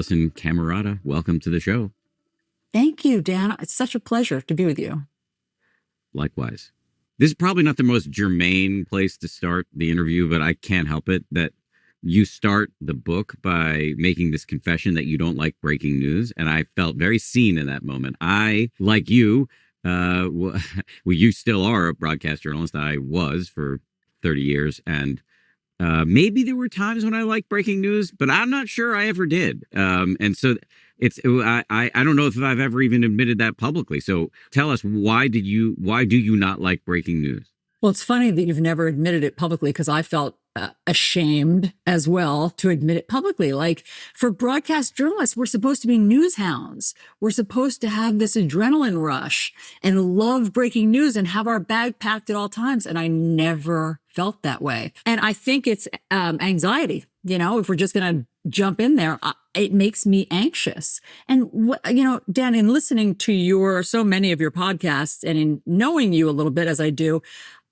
Alisyn Camerota, welcome to the show. Thank you, Dan. It's such a pleasure to be with you. Likewise. This is probably not the most germane place to start the interview, but I can't help it that you start the book by making this confession that you don't like breaking news. And I felt very seen in that moment. I, like you, well, you still are a broadcast journalist. I was for 30 years. And maybe there were times when I liked breaking news, but I'm not sure I ever did. And so I don't know if I've ever even admitted that publicly. So tell us, why do you not like breaking news? Well, it's funny that you've never admitted it publicly, because I felt ashamed as well to admit it publicly. Like, for broadcast journalists, we're supposed to be news hounds. We're supposed to have this adrenaline rush and love breaking news and have our bag packed at all times. And I never felt that way. And I think it's anxiety. You know, if we're just going to jump in there, it makes me anxious. And, Dan, in listening to so many of your podcasts and in knowing you a little bit as I do,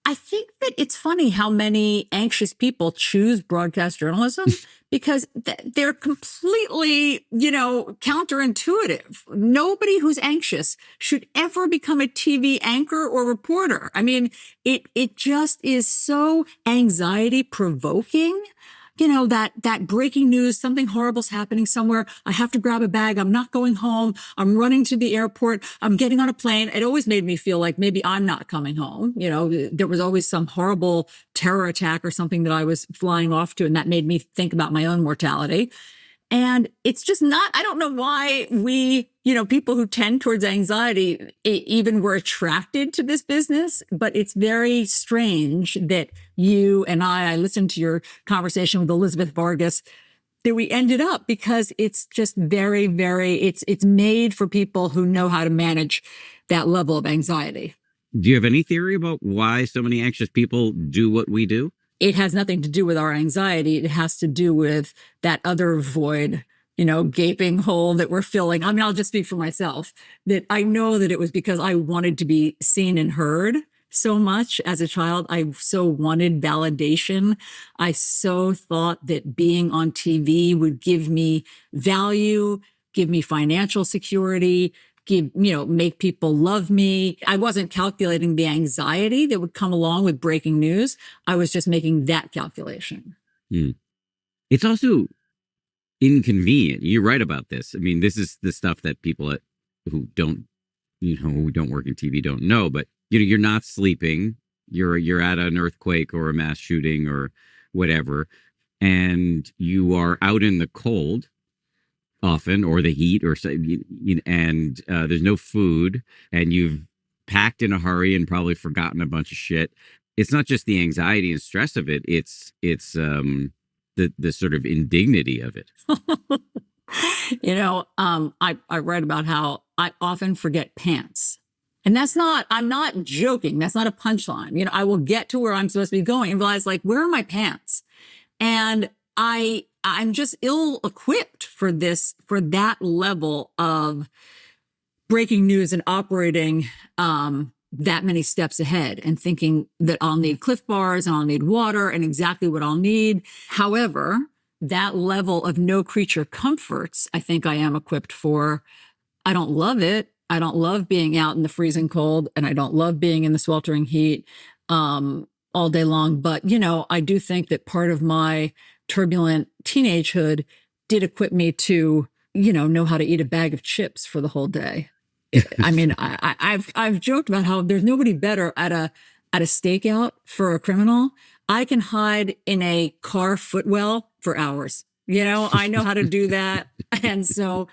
I think that it's funny how many anxious people choose broadcast journalism because they're completely, counterintuitive. Nobody who's anxious should ever become a TV anchor or reporter. I mean, it just is so anxiety provoking. That breaking news, something horrible's happening somewhere. I have to grab a bag. I'm not going home. I'm running to the airport. I'm getting on a plane. It always made me feel like maybe I'm not coming home. There was always some horrible terror attack or something that I was flying off to, and that made me think about my own mortality. And it's just not, I don't know why we, people who tend towards anxiety even were attracted to this business, but it's very strange that you and I listened to your conversation with Elizabeth Vargas, that we ended up, because it's just very, very, it's made for people who know how to manage that level of anxiety. Do you have any theory about why so many anxious people do what we do? It has nothing to do with our anxiety. It has to do with that other void, gaping hole that we're filling. I mean, I'll just speak for myself, that I know that it was because I wanted to be seen and heard so much as a child. I so wanted validation. I so thought that being on TV would give me value, give me financial security, make people love me. I wasn't calculating the anxiety that would come along with breaking news. I was just making that calculation. It's also inconvenient. You're right about this. I mean, this is the stuff that people who don't work in TV don't know, but you're not sleeping. You're at an earthquake or a mass shooting or whatever, and you are out in the cold often, or the heat, or and there's no food, and you've packed in a hurry and probably forgotten a bunch of shit. It's not just the anxiety and stress of it; it's the sort of indignity of it. I read about how I often forget pants. And I'm not joking. That's not a punchline. I will get to where I'm supposed to be going and realize, like, where are my pants? And I'm just ill-equipped for that level of breaking news and operating that many steps ahead and thinking that I'll need Cliff Bars and I'll need water and exactly what I'll need. However, that level of no creature comforts, I think I am equipped for. I don't love it. I don't love being out in the freezing cold, and I don't love being in the sweltering heat all day long. But, I do think that part of my turbulent teenagehood did equip me to, know how to eat a bag of chips for the whole day. I mean, I've joked about how there's nobody better at a stakeout for a criminal. I can hide in a car footwell for hours. I know how to do that. And so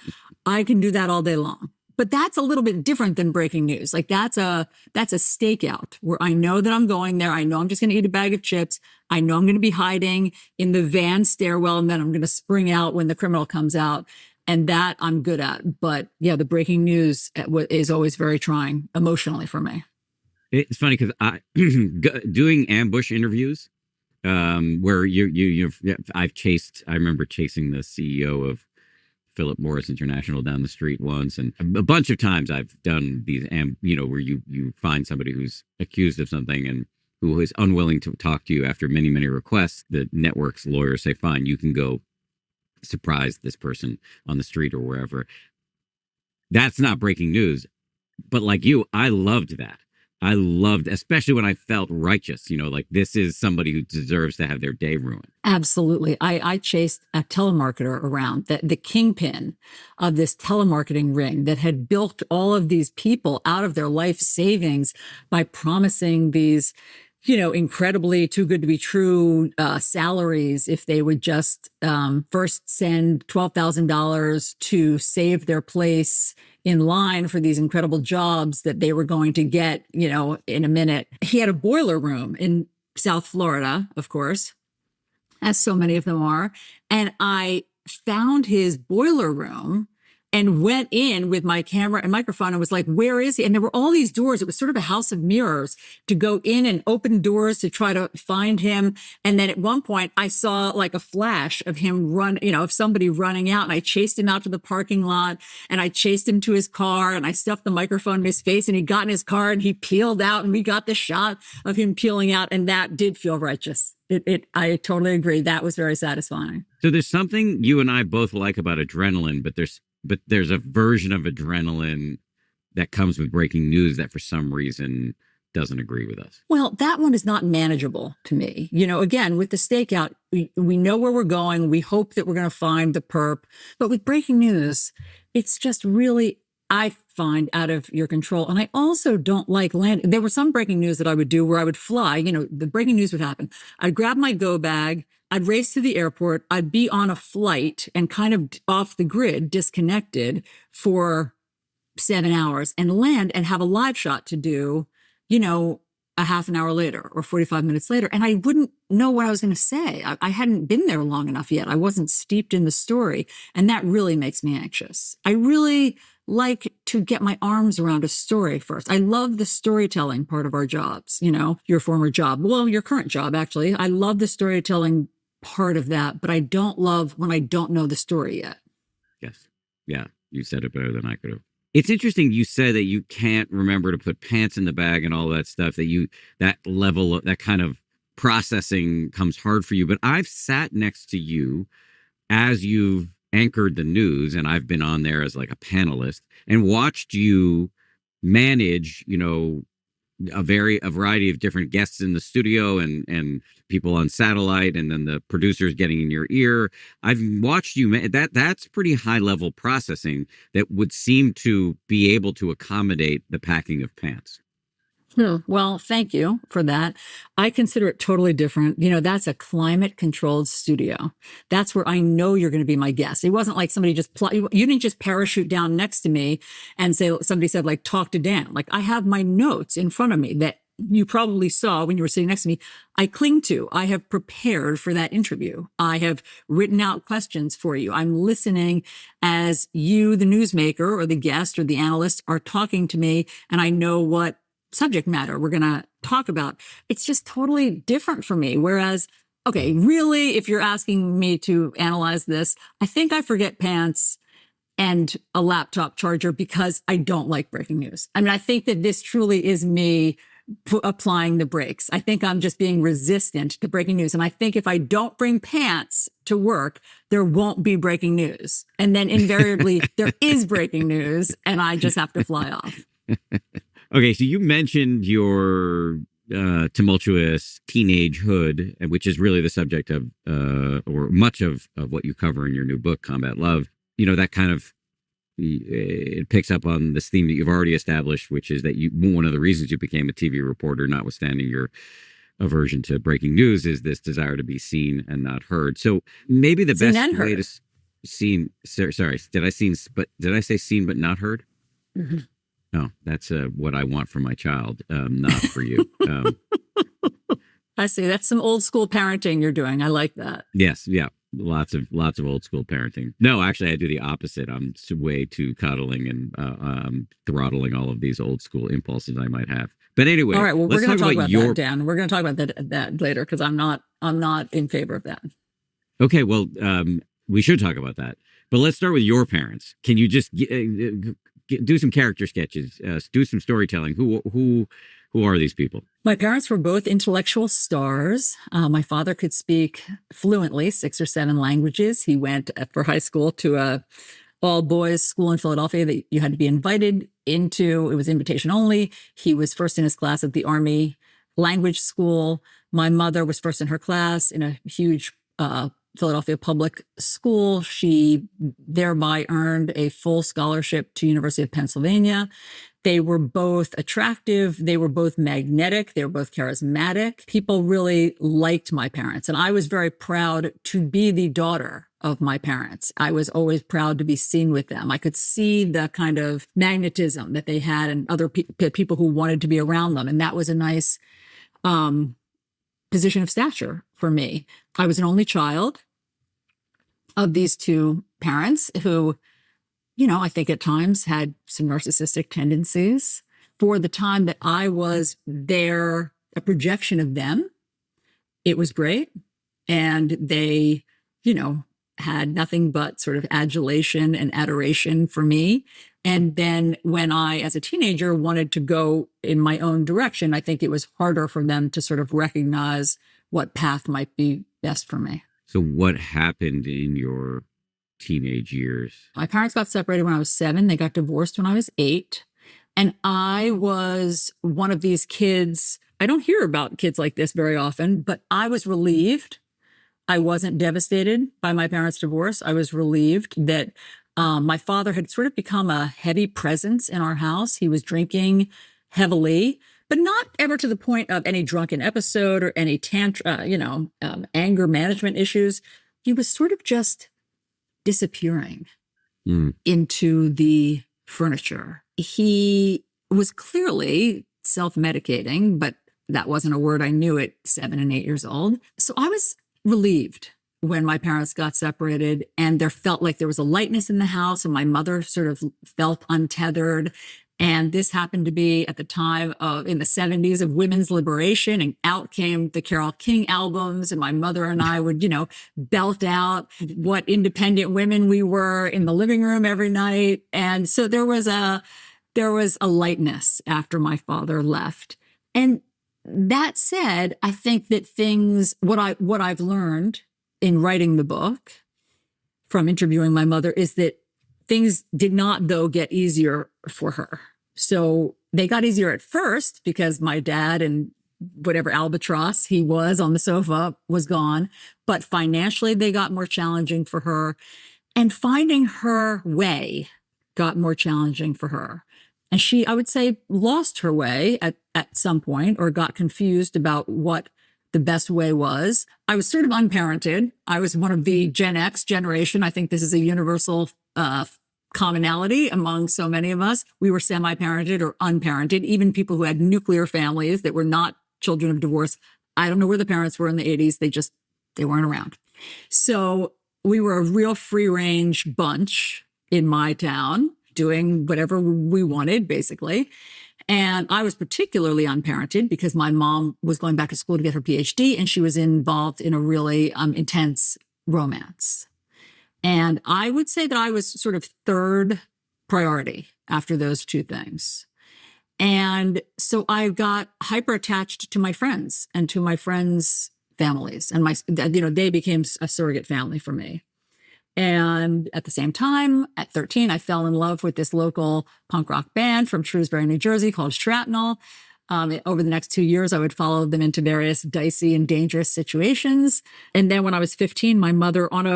I can do that all day long. But that's a little bit different than breaking news. Like, that's a stakeout where I know that I'm going there. I know I'm just going to eat a bag of chips. I know I'm going to be hiding in the van stairwell, and then I'm going to spring out when the criminal comes out. And that I'm good at. But yeah, the breaking news is always very trying emotionally for me. It's funny because doing ambush interviews, where I remember chasing the CEO of Philip Morris International down the street once, and a bunch of times I've done these, where you find somebody who's accused of something and who is unwilling to talk to you after many, many requests. The network's lawyers say, fine, you can go surprised this person on the street or wherever. That's not breaking news. But like you, I loved that. I loved, especially when I felt righteous, like this is somebody who deserves to have their day ruined. Absolutely. I chased a telemarketer around, the kingpin of this telemarketing ring that had bilked all of these people out of their life savings by promising these, incredibly too good to be true salaries if they would just first send $12,000 to save their place in line for these incredible jobs that they were going to get, in a minute. He had a boiler room in South Florida, of course, as so many of them are. And I found his boiler room and went in with my camera and microphone and was like, where is he? And there were all these doors. It was sort of a house of mirrors to go in and open doors to try to find him. And then at one point I saw like a flash of him of somebody running out, and I chased him out to the parking lot, and I chased him to his car, and I stuffed the microphone in his face, and he got in his car and he peeled out, and we got the shot of him peeling out. And that did feel righteous. I totally agree. That was very satisfying. So there's something you and I both like about adrenaline, but there's a version of adrenaline that comes with breaking news that for some reason doesn't agree with us. Well, that one is not manageable to me. Again, with the stakeout, we know where we're going. We hope that we're going to find the perp. But with breaking news, it's just really, I find, out of your control. And I also don't like landing. There were some breaking news that I would do where I would fly. The breaking news would happen. I'd grab my go bag. I'd race to the airport. I'd be on a flight and kind of off the grid, disconnected for 7 hours, and land and have a live shot to do, a half an hour later or 45 minutes later. And I wouldn't know what I was going to say. I hadn't been there long enough yet. I wasn't steeped in the story. And that really makes me anxious. I really like to get my arms around a story first. I love the storytelling part of our jobs, your former job. Well, your current job, actually. I love the storytelling part of that, but I don't love when I don't know the story yet. Yes. Yeah. You said it better than I could have. It's interesting. You said that you can't remember to put pants in the bag and all that stuff, that level of that kind of processing comes hard for you. But I've sat next to you as you've anchored the news, and I've been on there as like a panelist and watched you manage, a variety of different guests in the studio and people on satellite, and then the producers getting in your ear. I've watched you. That's pretty high level processing that would seem to be able to accommodate the packing of pants. Well, thank you for that. I consider it totally different. That's a climate controlled studio. That's where I know you're going to be my guest. It wasn't like somebody you didn't just parachute down next to me and somebody said like, talk to Dan. Like, I have my notes in front of me that you probably saw when you were sitting next to me. I cling to. I have prepared for that interview. I have written out questions for you. I'm listening as you, the newsmaker or the guest or the analyst, are talking to me, and I know what subject matter we're going to talk about. It's just totally different for me. Whereas, okay, really, if you're asking me to analyze this, I think I forget pants and a laptop charger because I don't like breaking news. I mean, I think that this truly is me applying the brakes. I think I'm just being resistant to breaking news. And I think if I don't bring pants to work, there won't be breaking news. And then invariably there is breaking news, and I just have to fly off. Okay, so you mentioned your tumultuous teenagehood, which is really the subject of, or much of what you cover in your new book, Combat Love. That kind of, it picks up on this theme that you've already established, which is that one of the reasons you became a TV reporter, notwithstanding your aversion to breaking news, is this desire to be seen and not heard. So maybe the best way to seen. Sorry, did I say seen but not heard? Mm-hmm. No, that's what I want for my child, not for you. I see. That's some old school parenting you're doing. I like that. Yes, yeah, lots of old school parenting. No, actually, I do the opposite. I'm way too coddling and throttling all of these old school impulses I might have. But anyway, all right. Well, we're going to talk about that, Dan. We're going to talk about that later because I'm not in favor of that. Okay. Well, we should talk about that. But let's start with your parents. Can you just do some character sketches, do some storytelling? Who Who are these people? My parents were both intellectual stars. My father could speak fluently 6 or 7 languages. He went for high school to a all boys school in Philadelphia that you had to be invited into. It was invitation only. He was first in his class at the Army language school. My mother was first in her class in a huge Philadelphia public school. She thereby earned a full scholarship to University of Pennsylvania. They were both attractive. They were both magnetic. They were both charismatic. People really liked my parents. And I was very proud to be the daughter of my parents. I was always proud to be seen with them. I could see the kind of magnetism that they had and other people who wanted to be around them. And that was a nice position of stature for me. I was an only child of these two parents who, you know, I think at times had some narcissistic tendencies. For the time that I was there, a projection of them, it was great. And they, you know, had nothing but sort of adulation and adoration for me. And then when I, as a teenager, wanted to go in my own direction, I think it was harder for them to sort of recognize what path might be best for me. So what happened in your teenage years? My parents got separated when I was 7. They got divorced when I was 8. And I was one of these kids. I don't hear about kids like this very often, but I was relieved. I wasn't devastated by my parents' divorce. I was relieved that my father had sort of become a heavy presence in our house. He was drinking heavily, but not ever to the point of any drunken episode or any anger management issues. He was sort of just disappearing into the furniture. He was clearly self-medicating, but that wasn't a word I knew at 7 and 8 years old. So I was relieved when my parents got separated, and there felt like there was a lightness in the house, and my mother sort of felt untethered. And this happened to be at the time of, in the 70s, of women's liberation, and out came the Carole King albums, and my mother and I would, belt out what independent women we were in the living room every night. And so there was a lightness after my father left. And that said, I think that what I've learned in writing the book from interviewing my mother is that things did not, though, get easier for her. So they got easier at first because my dad and whatever albatross he was on the sofa was gone. But financially, they got more challenging for her. And finding her way got more challenging for her. And she, I would say, lost her way at some point, or got confused about what the best way was. I was sort of unparented. I was one of the Gen X generation. I think this is a universal commonality among so many of us. We were semi-parented or unparented, even people who had nuclear families that were not children of divorce. I don't know where the parents were in the 80s. They weren't around. So we were a real free-range bunch in my town, doing whatever we wanted, basically. And I was particularly unparented because my mom was going back to school to get her PhD, and she was involved in a really intense romance. And I would say that I was sort of third priority after those two things. And so I got hyper attached to my friends and to my friends' families, and they became a surrogate family for me. And at the same time, at 13, I fell in love with this local punk rock band from Shrewsbury, New Jersey called Shrapnel. Over the next 2 years, I would follow them into various dicey and dangerous situations. And then when I was 15, my mother, on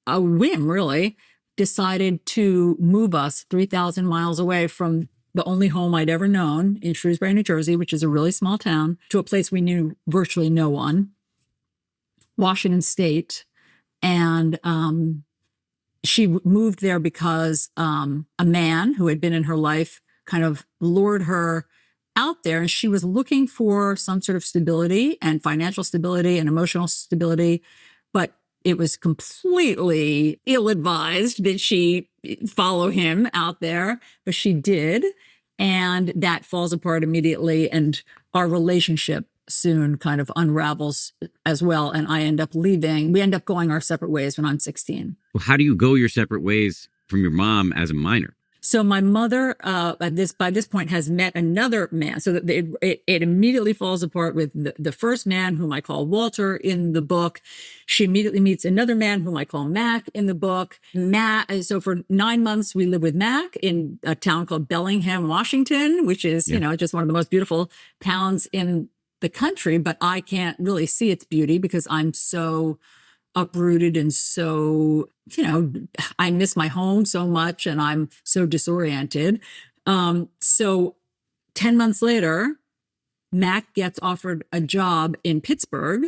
a whim, really, decided to move us 3,000 miles away from the only home I'd ever known in Shrewsbury, New Jersey, which is a really small town, to a place we knew virtually no one, Washington State. And she moved there because a man who had been in her life kind of lured her out there, and she was looking for some sort of stability and financial stability and emotional stability, but it was completely ill-advised that she follow him out there, but she did, and that falls apart immediately, and our relationship soon kind of unravels as well. And I end up leaving. We end up going our separate ways when I'm 16. Well, how do you go your separate ways from your mom as a minor? So my mother, by this point, has met another man. So that it immediately falls apart with the first man, whom I call Walter in the book. She immediately meets another man, whom I call Mac in the book. So for 9 months, we lived with Mac in a town called Bellingham, Washington, which is, just one of the most beautiful towns in the country. But I can't really see its beauty because I'm so uprooted and so, I miss my home so much and I'm so disoriented. So 10 months later, Mac gets offered a job in Pittsburgh.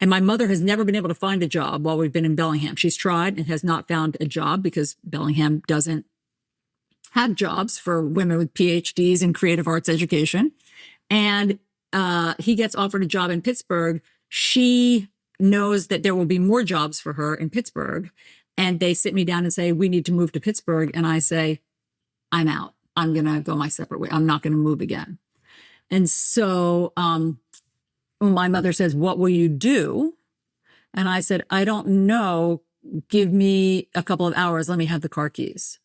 And my mother has never been able to find a job while we've been in Bellingham. She's tried and has not found a job because Bellingham doesn't have jobs for women with PhDs in creative arts education. And he gets offered a job in Pittsburgh. She knows that there will be more jobs for her in Pittsburgh. And they sit me down and say, we need to move to Pittsburgh. And I say, I'm out. I'm going to go my separate way. I'm not going to move again. And so my mother says, what will you do? And I said, I don't know. Give me a couple of hours. Let me have the car keys.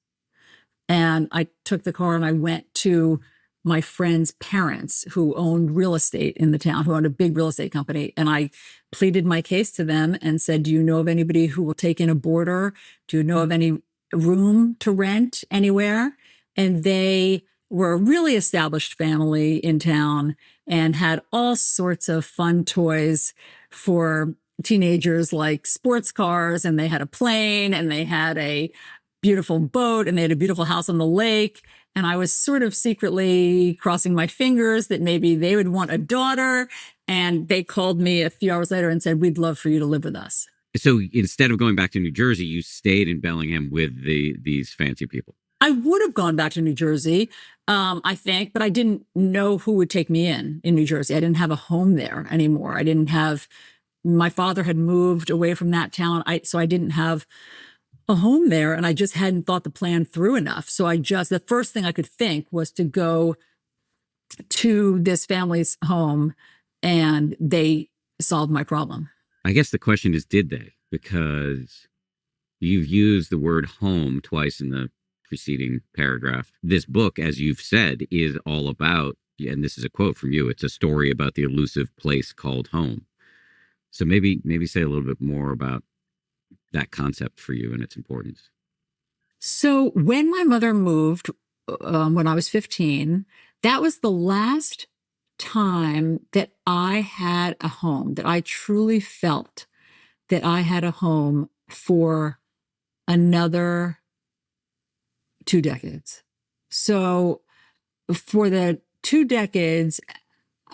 And I took the car and I went to my friend's parents who owned real estate in the town, who owned a big real estate company. And I pleaded my case to them and said, do you know of anybody who will take in a boarder? Do you know of any room to rent anywhere? And they were a really established family in town and had all sorts of fun toys for teenagers, like sports cars. And they had a plane and they had a beautiful boat and they had a beautiful house on the lake. And I was sort of secretly crossing my fingers that maybe they would want a daughter. And they called me a few hours later and said, we'd love for you to live with us. So instead of going back to New Jersey, you stayed in Bellingham with these fancy people. I would have gone back to New Jersey, I think, but I didn't know who would take me in New Jersey. I didn't have a home there anymore. My father had moved away from that town. So I didn't have a home there, and I just hadn't thought the plan through enough. So the first thing I could think was to go to this family's home, and they solved my problem. I guess the question is, did they? Because you've used the word home twice in the preceding paragraph. This book, as you've said, is all about, and this is a quote from you, it's a story about the elusive place called home. So maybe say a little bit more about that concept for you and its importance. So when my mother moved, when I was 15, that was the last time that I had a home, that I truly felt that I had a home for another 2 decades. So for the 2 decades,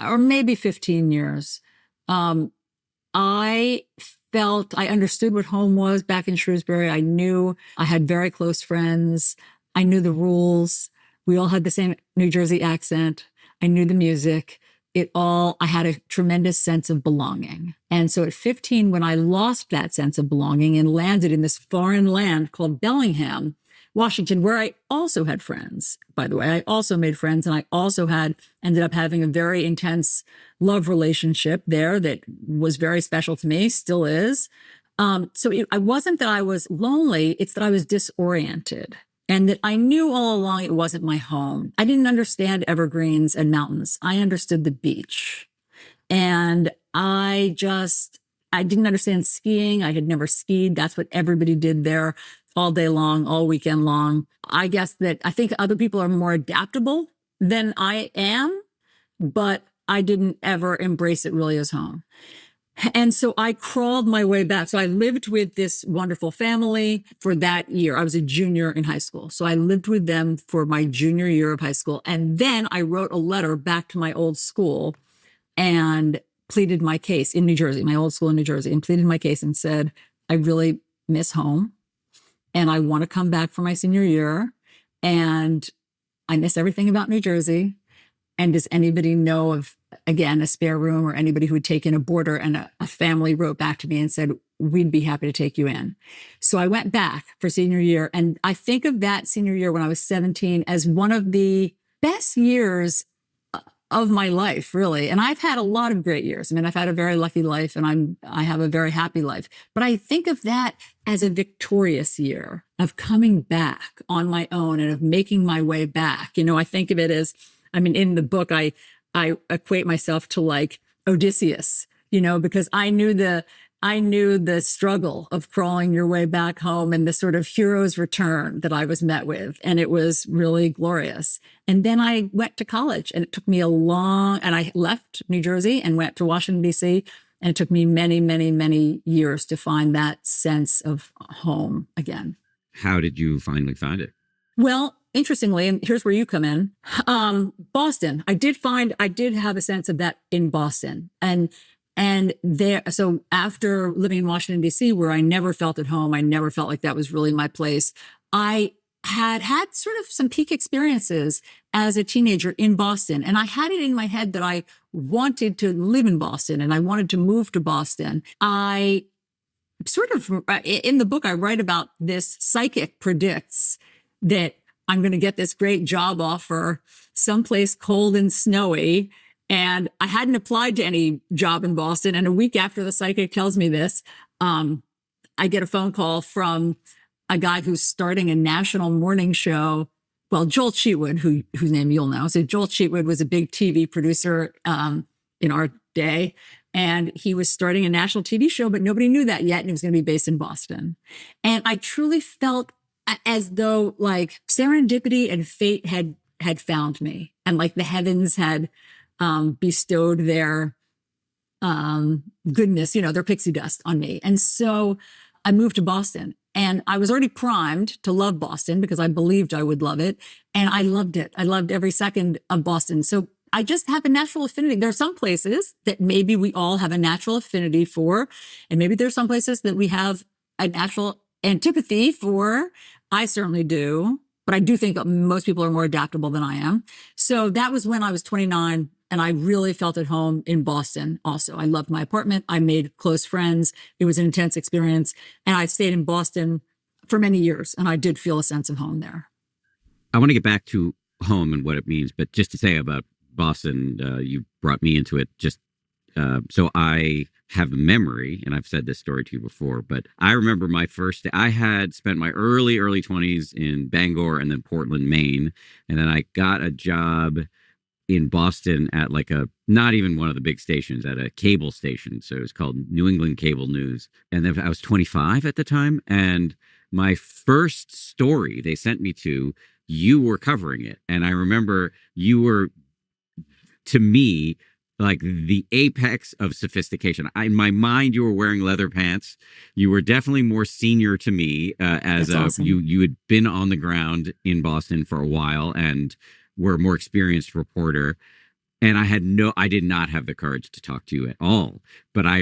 or maybe 15 years, I understood what home was back in Shrewsbury. I knew I had very close friends. I knew the rules. We all had the same New Jersey accent. I knew the music. I had a tremendous sense of belonging. And so at 15, when I lost that sense of belonging and landed in this foreign land called Bellingham, Washington, where I also had friends, by the way, I also made friends, and I also ended up having a very intense love relationship there that was very special to me, still is. I wasn't that I was lonely, it's that I was disoriented, and that I knew all along it wasn't my home. I didn't understand evergreens and mountains. I understood the beach. And I didn't understand skiing. I had never skied. That's what everybody did there all day long, all weekend long. I think other people are more adaptable than I am, but I didn't ever embrace it really as home. And so I crawled my way back. So I lived with this wonderful family for that year. I was a junior in high school. So I lived with them for my junior year of high school. And then I wrote a letter back to my old school and pleaded my case in New Jersey, my old school in New Jersey, and pleaded my case and said, I really miss home. And I want to come back for my senior year. And I miss everything about New Jersey. And does anybody know of, again, a spare room or anybody who would take in a boarder? And a family wrote back to me and said, we'd be happy to take you in. So I went back for senior year. And I think of that senior year when I was 17 as one of the best years of my life, really. And I've had a lot of great years. I mean, I've had a very lucky life and I have a very happy life. But I think of that as a victorious year. of coming back on my own and of making my way back. I think of it as, in the book, I equate myself to like Odysseus, because I knew the struggle of crawling your way back home and the sort of hero's return that I was met with. And it was really glorious. And then I went to college, and it took me and I left New Jersey and went to Washington, D.C. And it took me many, many, many years to find that sense of home again. How did you finally find it? Well, interestingly, and here's where you come in, Boston. I did have a sense of that in Boston. And there, so after living in Washington, D.C., where I never felt at home, I never felt like that was really my place, I had sort of some peak experiences as a teenager in Boston. And I had it in my head that I wanted to live in Boston and I wanted to move to Boston. I sort of, in the book, I write about this psychic predicts that I'm going to get this great job offer someplace cold and snowy. And I hadn't applied to any job in Boston. And a week after the psychic tells me this, I get a phone call from a guy who's starting a national morning show. Well, Joel Cheatwood, whose name you'll know. So Joel Cheatwood was a big TV producer in our day. And he was starting a national TV show, but nobody knew that yet. And it was going to be based in Boston. And I truly felt as though like serendipity and fate had found me, and like the heavens had bestowed their goodness, their pixie dust on me. And so I moved to Boston, and I was already primed to love Boston because I believed I would love it. And I loved it. I loved every second of Boston. So I just have a natural affinity. There are some places that maybe we all have a natural affinity for, and maybe there's some places that we have a natural antipathy for. I certainly do, but I do think most people are more adaptable than I am. So that was when I was 29, and I really felt at home in Boston also. I loved my apartment. I made close friends. It was an intense experience, and I stayed in Boston for many years, and I did feel a sense of home there. I want to get back to home and what it means, but just to say about Boston, you brought me into it. So I have a memory, and I've said this story to you before, but I remember my first day. I had spent my early 20s in Bangor and then Portland, Maine. And then I got a job in Boston at not even one of the big stations, at a cable station. So it was called New England Cable News. And then I was 25 at the time. And my first story they sent me to, you were covering it. And I remember you were, to me, like the apex of sophistication. In my mind, you were wearing leather pants. You were definitely more senior to me Awesome. You had been on the ground in Boston for a while and were a more experienced reporter. And I did not have the courage to talk to you at all. But I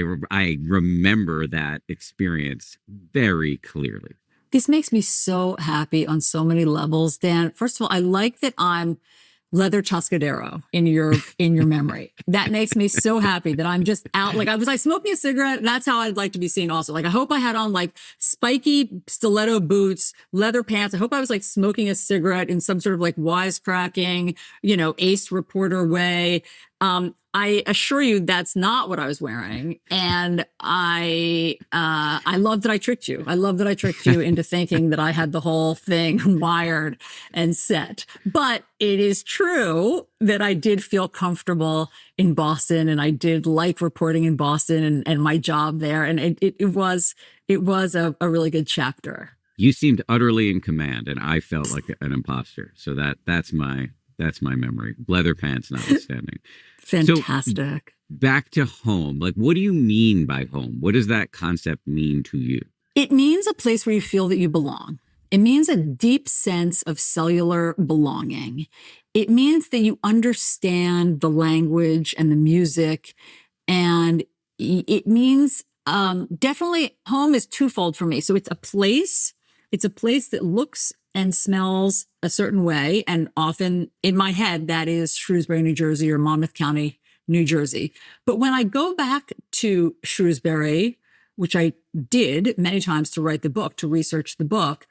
remember that experience very clearly. This makes me so happy on so many levels, Dan. First of all, I like that I'm leather Tuscadero in your memory. That makes me so happy that I'm just out. Like, was I smoking a cigarette? That's how I'd like to be seen also. Like, I hope I had on like spiky stiletto boots, leather pants. I hope I was like smoking a cigarette in some sort of like wisecracking, ace reporter way. I assure you that's not what I was wearing. And I love that I tricked you. I love that I tricked you into thinking that I had the whole thing wired and set. But it is true that I did feel comfortable in Boston, and I did like reporting in Boston and my job there. And it was a really good chapter. You seemed utterly in command, and I felt like an imposter. So that's my memory. Leather pants notwithstanding. Fantastic. So, back to home. Like, what do you mean by home? What does that concept mean to you? It means a place where you feel that you belong. It means a deep sense of cellular belonging. It means that you understand the language and the music. And it means definitely home is twofold for me. So it's a place that looks and smells a certain way. And often in my head, that is Shrewsbury, New Jersey, or Monmouth County, New Jersey. But when I go back to Shrewsbury, which I did many times to write the book, to research the book,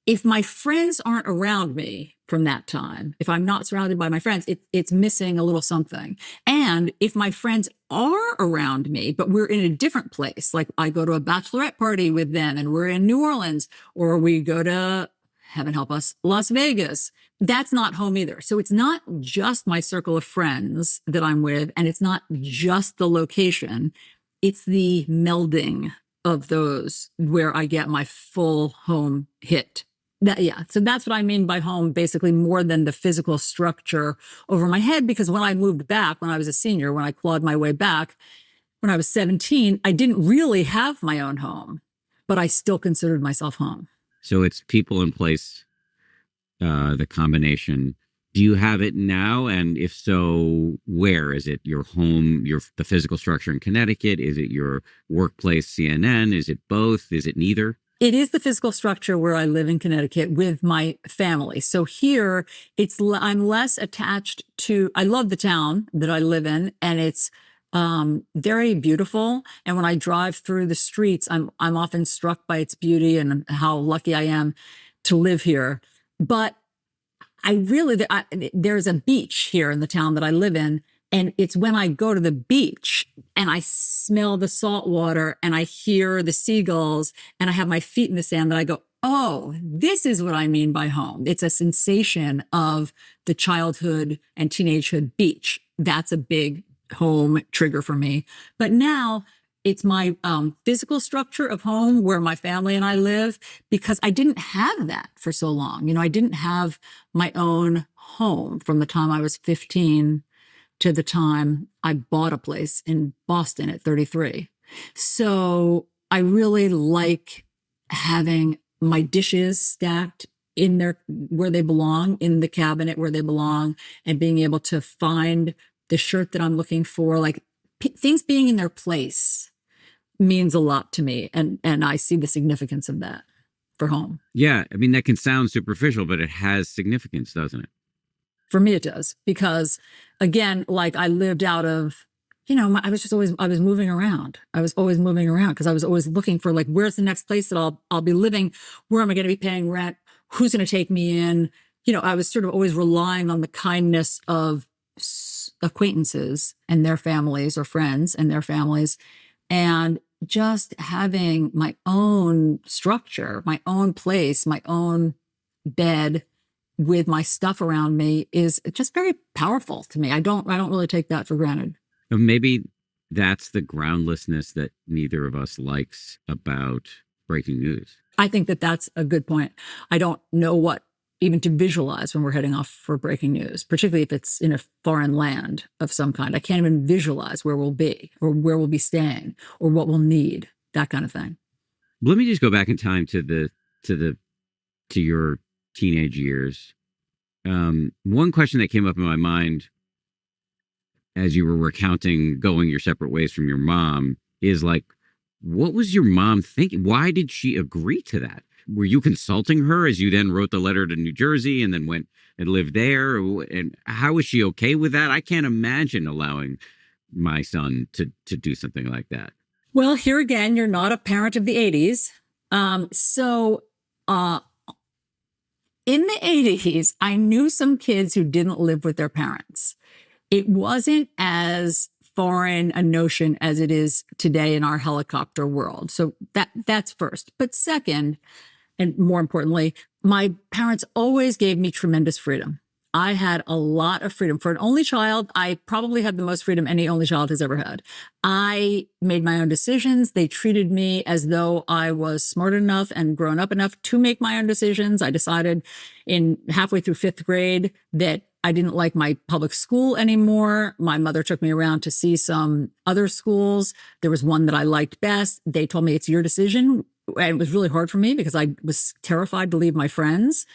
if my friends aren't around me, from that time. If I'm not surrounded by my friends, it's missing a little something. And if my friends are around me, but we're in a different place, like I go to a bachelorette party with them and we're in New Orleans, or we go to, heaven help us, Las Vegas, that's not home either. So it's not just my circle of friends that I'm with, and it's not just the location. It's the melding of those where I get my full home hit. So that's what I mean by home, basically more than the physical structure over my head. Because when I moved back, when I was a senior, when I clawed my way back, when I was 17, I didn't really have my own home, but I still considered myself home. So it's people in place, the combination. Do you have it now? And if so, where? Is it your home, the physical structure in Connecticut? Is it your workplace, CNN? Is it both? Is it neither? It is the physical structure where I live in Connecticut with my family. So here, I'm less attached to, I love the town that I live in, and it's very beautiful. And when I drive through the streets, I'm often struck by its beauty and how lucky I am to live here. But there's a beach here in the town that I live in. And it's when I go to the beach and I smell the salt water and I hear the seagulls and I have my feet in the sand that I go, oh, this is what I mean by home. It's a sensation of the childhood and teenagehood beach. That's a big home trigger for me. But now it's my physical structure of home where my family and I live, because I didn't have that for so long. I didn't have my own home from the time I was 15 to the time I bought a place in Boston at 33. So I really like having my dishes stacked in there where they belong, in the cabinet where they belong, and being able to find the shirt that I'm looking for. Like things being in their place means a lot to me. And I see the significance of that for home. Yeah. I mean, that can sound superficial, but it has significance, doesn't it? For me, it does, because again, like I lived out of, I was moving around. I was always moving around because I was always looking for, like, where's the next place that I'll be living? Where am I going to be paying rent? Who's going to take me in? I was sort of always relying on the kindness of acquaintances and their families, or friends and their families, and just having my own structure, my own place, my own bed with my stuff around me is just very powerful to me. I don't really take that for granted. Maybe that's the groundlessness that neither of us likes about breaking news. I think that that's a good point. I don't know what even to visualize when we're heading off for breaking news, particularly if it's in a foreign land of some kind. I can't even visualize where we'll be, or where we'll be staying, or what we'll need, that kind of thing. Let me just go back in time to your teenage years. One question that came up in my mind as you were recounting going your separate ways from your mom is, like, what was your mom thinking? Why did she agree to that? Were you consulting her as you then wrote the letter to New Jersey and then went and lived there? And how was she okay with that? I can't imagine allowing my son to do something like that. Well, here again, you're not a parent of the 80s. In the 80s, I knew some kids who didn't live with their parents. It wasn't as foreign a notion as it is today in our helicopter world. So that's first. But second, and more importantly, my parents always gave me tremendous freedom. I had a lot of freedom. For an only child, I probably had the most freedom any only child has ever had. I made my own decisions. They treated me as though I was smart enough and grown up enough to make my own decisions. I decided in halfway through 5th grade that I didn't like my public school anymore. My mother took me around to see some other schools. There was one that I liked best. They told me, it's your decision. And it was really hard for me because I was terrified to leave my friends.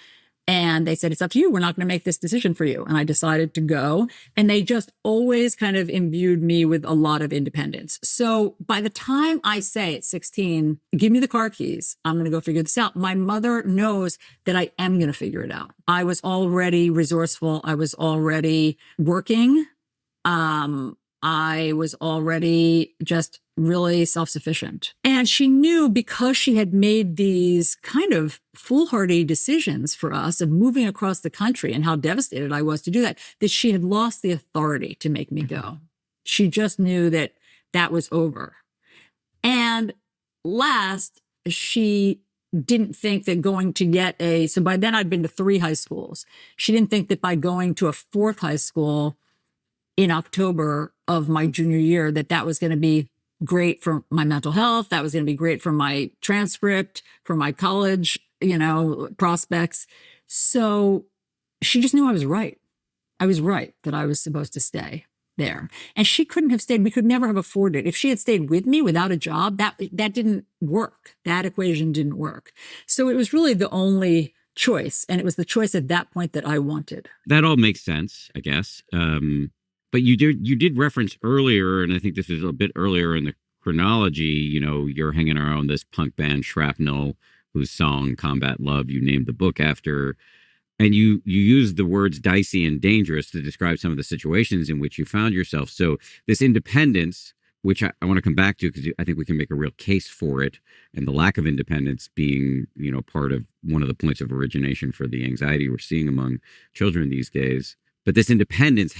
And they said, it's up to you. We're not going to make this decision for you. And I decided to go. And they just always kind of imbued me with a lot of independence. So by the time I say at 16, give me the car keys, I'm going to go figure this out, my mother knows that I am going to figure it out. I was already resourceful. I was already working. I was already just really self-sufficient. And she knew, because she had made these kind of foolhardy decisions for us of moving across the country and how devastated I was to do that, that she had lost the authority to make me go. She just knew that that was over. And last, she didn't think that going to so by then I'd been to 3 high schools. She didn't think that by going to a 4th high school in October of my junior year, that was going to be great for my mental health. That was going to be great for my transcript, for my college, prospects. So she just knew I was right. I was right that I was supposed to stay there. And she couldn't have stayed. We could never have afforded it. If she had stayed with me without a job, that didn't work. That equation didn't work. So it was really the only choice. And it was the choice at that point that I wanted. That all makes sense, I guess. But you did reference earlier, and I think this is a bit earlier in the chronology, you're hanging around this punk band Shrapnel, whose song Combat Love you named the book after. And you used the words dicey and dangerous to describe some of the situations in which you found yourself. So this independence, which I want to come back to, because I think we can make a real case for it, and the lack of independence being, part of one of the points of origination for the anxiety we're seeing among children these days. But this independence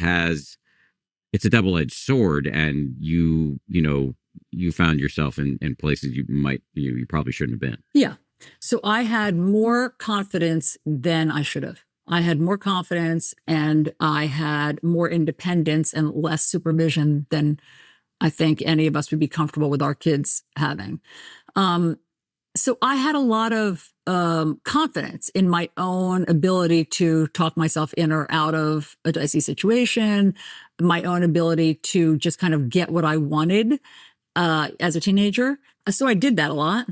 it's a double-edged sword, and you found yourself in places you probably shouldn't have been. Yeah. So I had more confidence than I should have. I had more confidence, and I had more independence and less supervision than I think any of us would be comfortable with our kids having. So I had a lot of confidence in my own ability to talk myself in or out of a dicey situation, my own ability to just kind of get what I wanted as a teenager. So I did that a lot.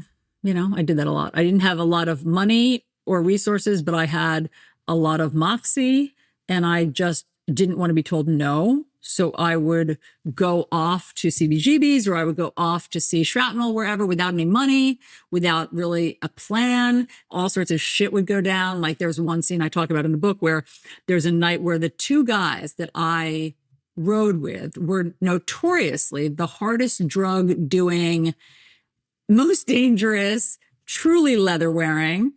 I did that a lot. I didn't have a lot of money or resources, but I had a lot of moxie, and I just didn't want to be told no. So I would go off to CBGBs, or I would go off to see Shrapnel wherever without any money, without really a plan. All sorts of shit would go down. Like there's one scene I talk about in the book where there's a night where the 2 guys that I rode with were notoriously the hardest drug doing, most dangerous, truly leather wearing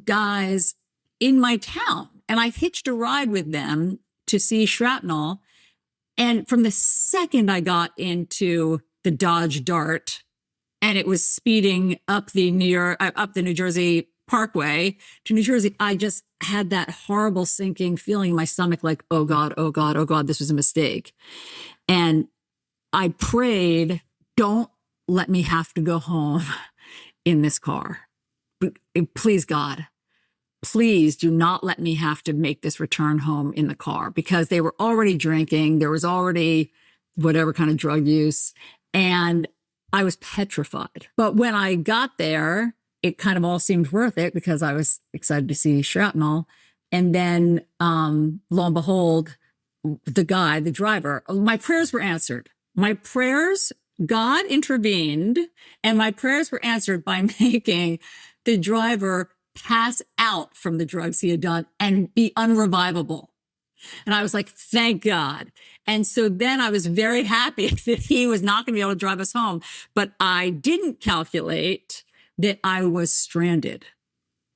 guys in my town. And I hitched a ride with them to see Shrapnel. And from the second I got into the Dodge Dart and it was speeding up the New Jersey Parkway to New Jersey, I just had that horrible sinking feeling in my stomach, like, oh God, oh God, oh God, this was a mistake. And I prayed, don't let me have to go home in this car. Please, God, please do not let me have to make this return home in the car, because they were already drinking. There was already whatever kind of drug use, and I was petrified. But when I got there, it kind of all seemed worth it because I was excited to see Shrapnel. And then lo and behold, the driver, my prayers were answered. My prayers, God intervened, and my prayers were answered by making the driver pass out from the drugs he had done and be unrevivable. And I was like, thank God. And so then I was very happy that he was not going to be able to drive us home. But I didn't calculate that I was stranded.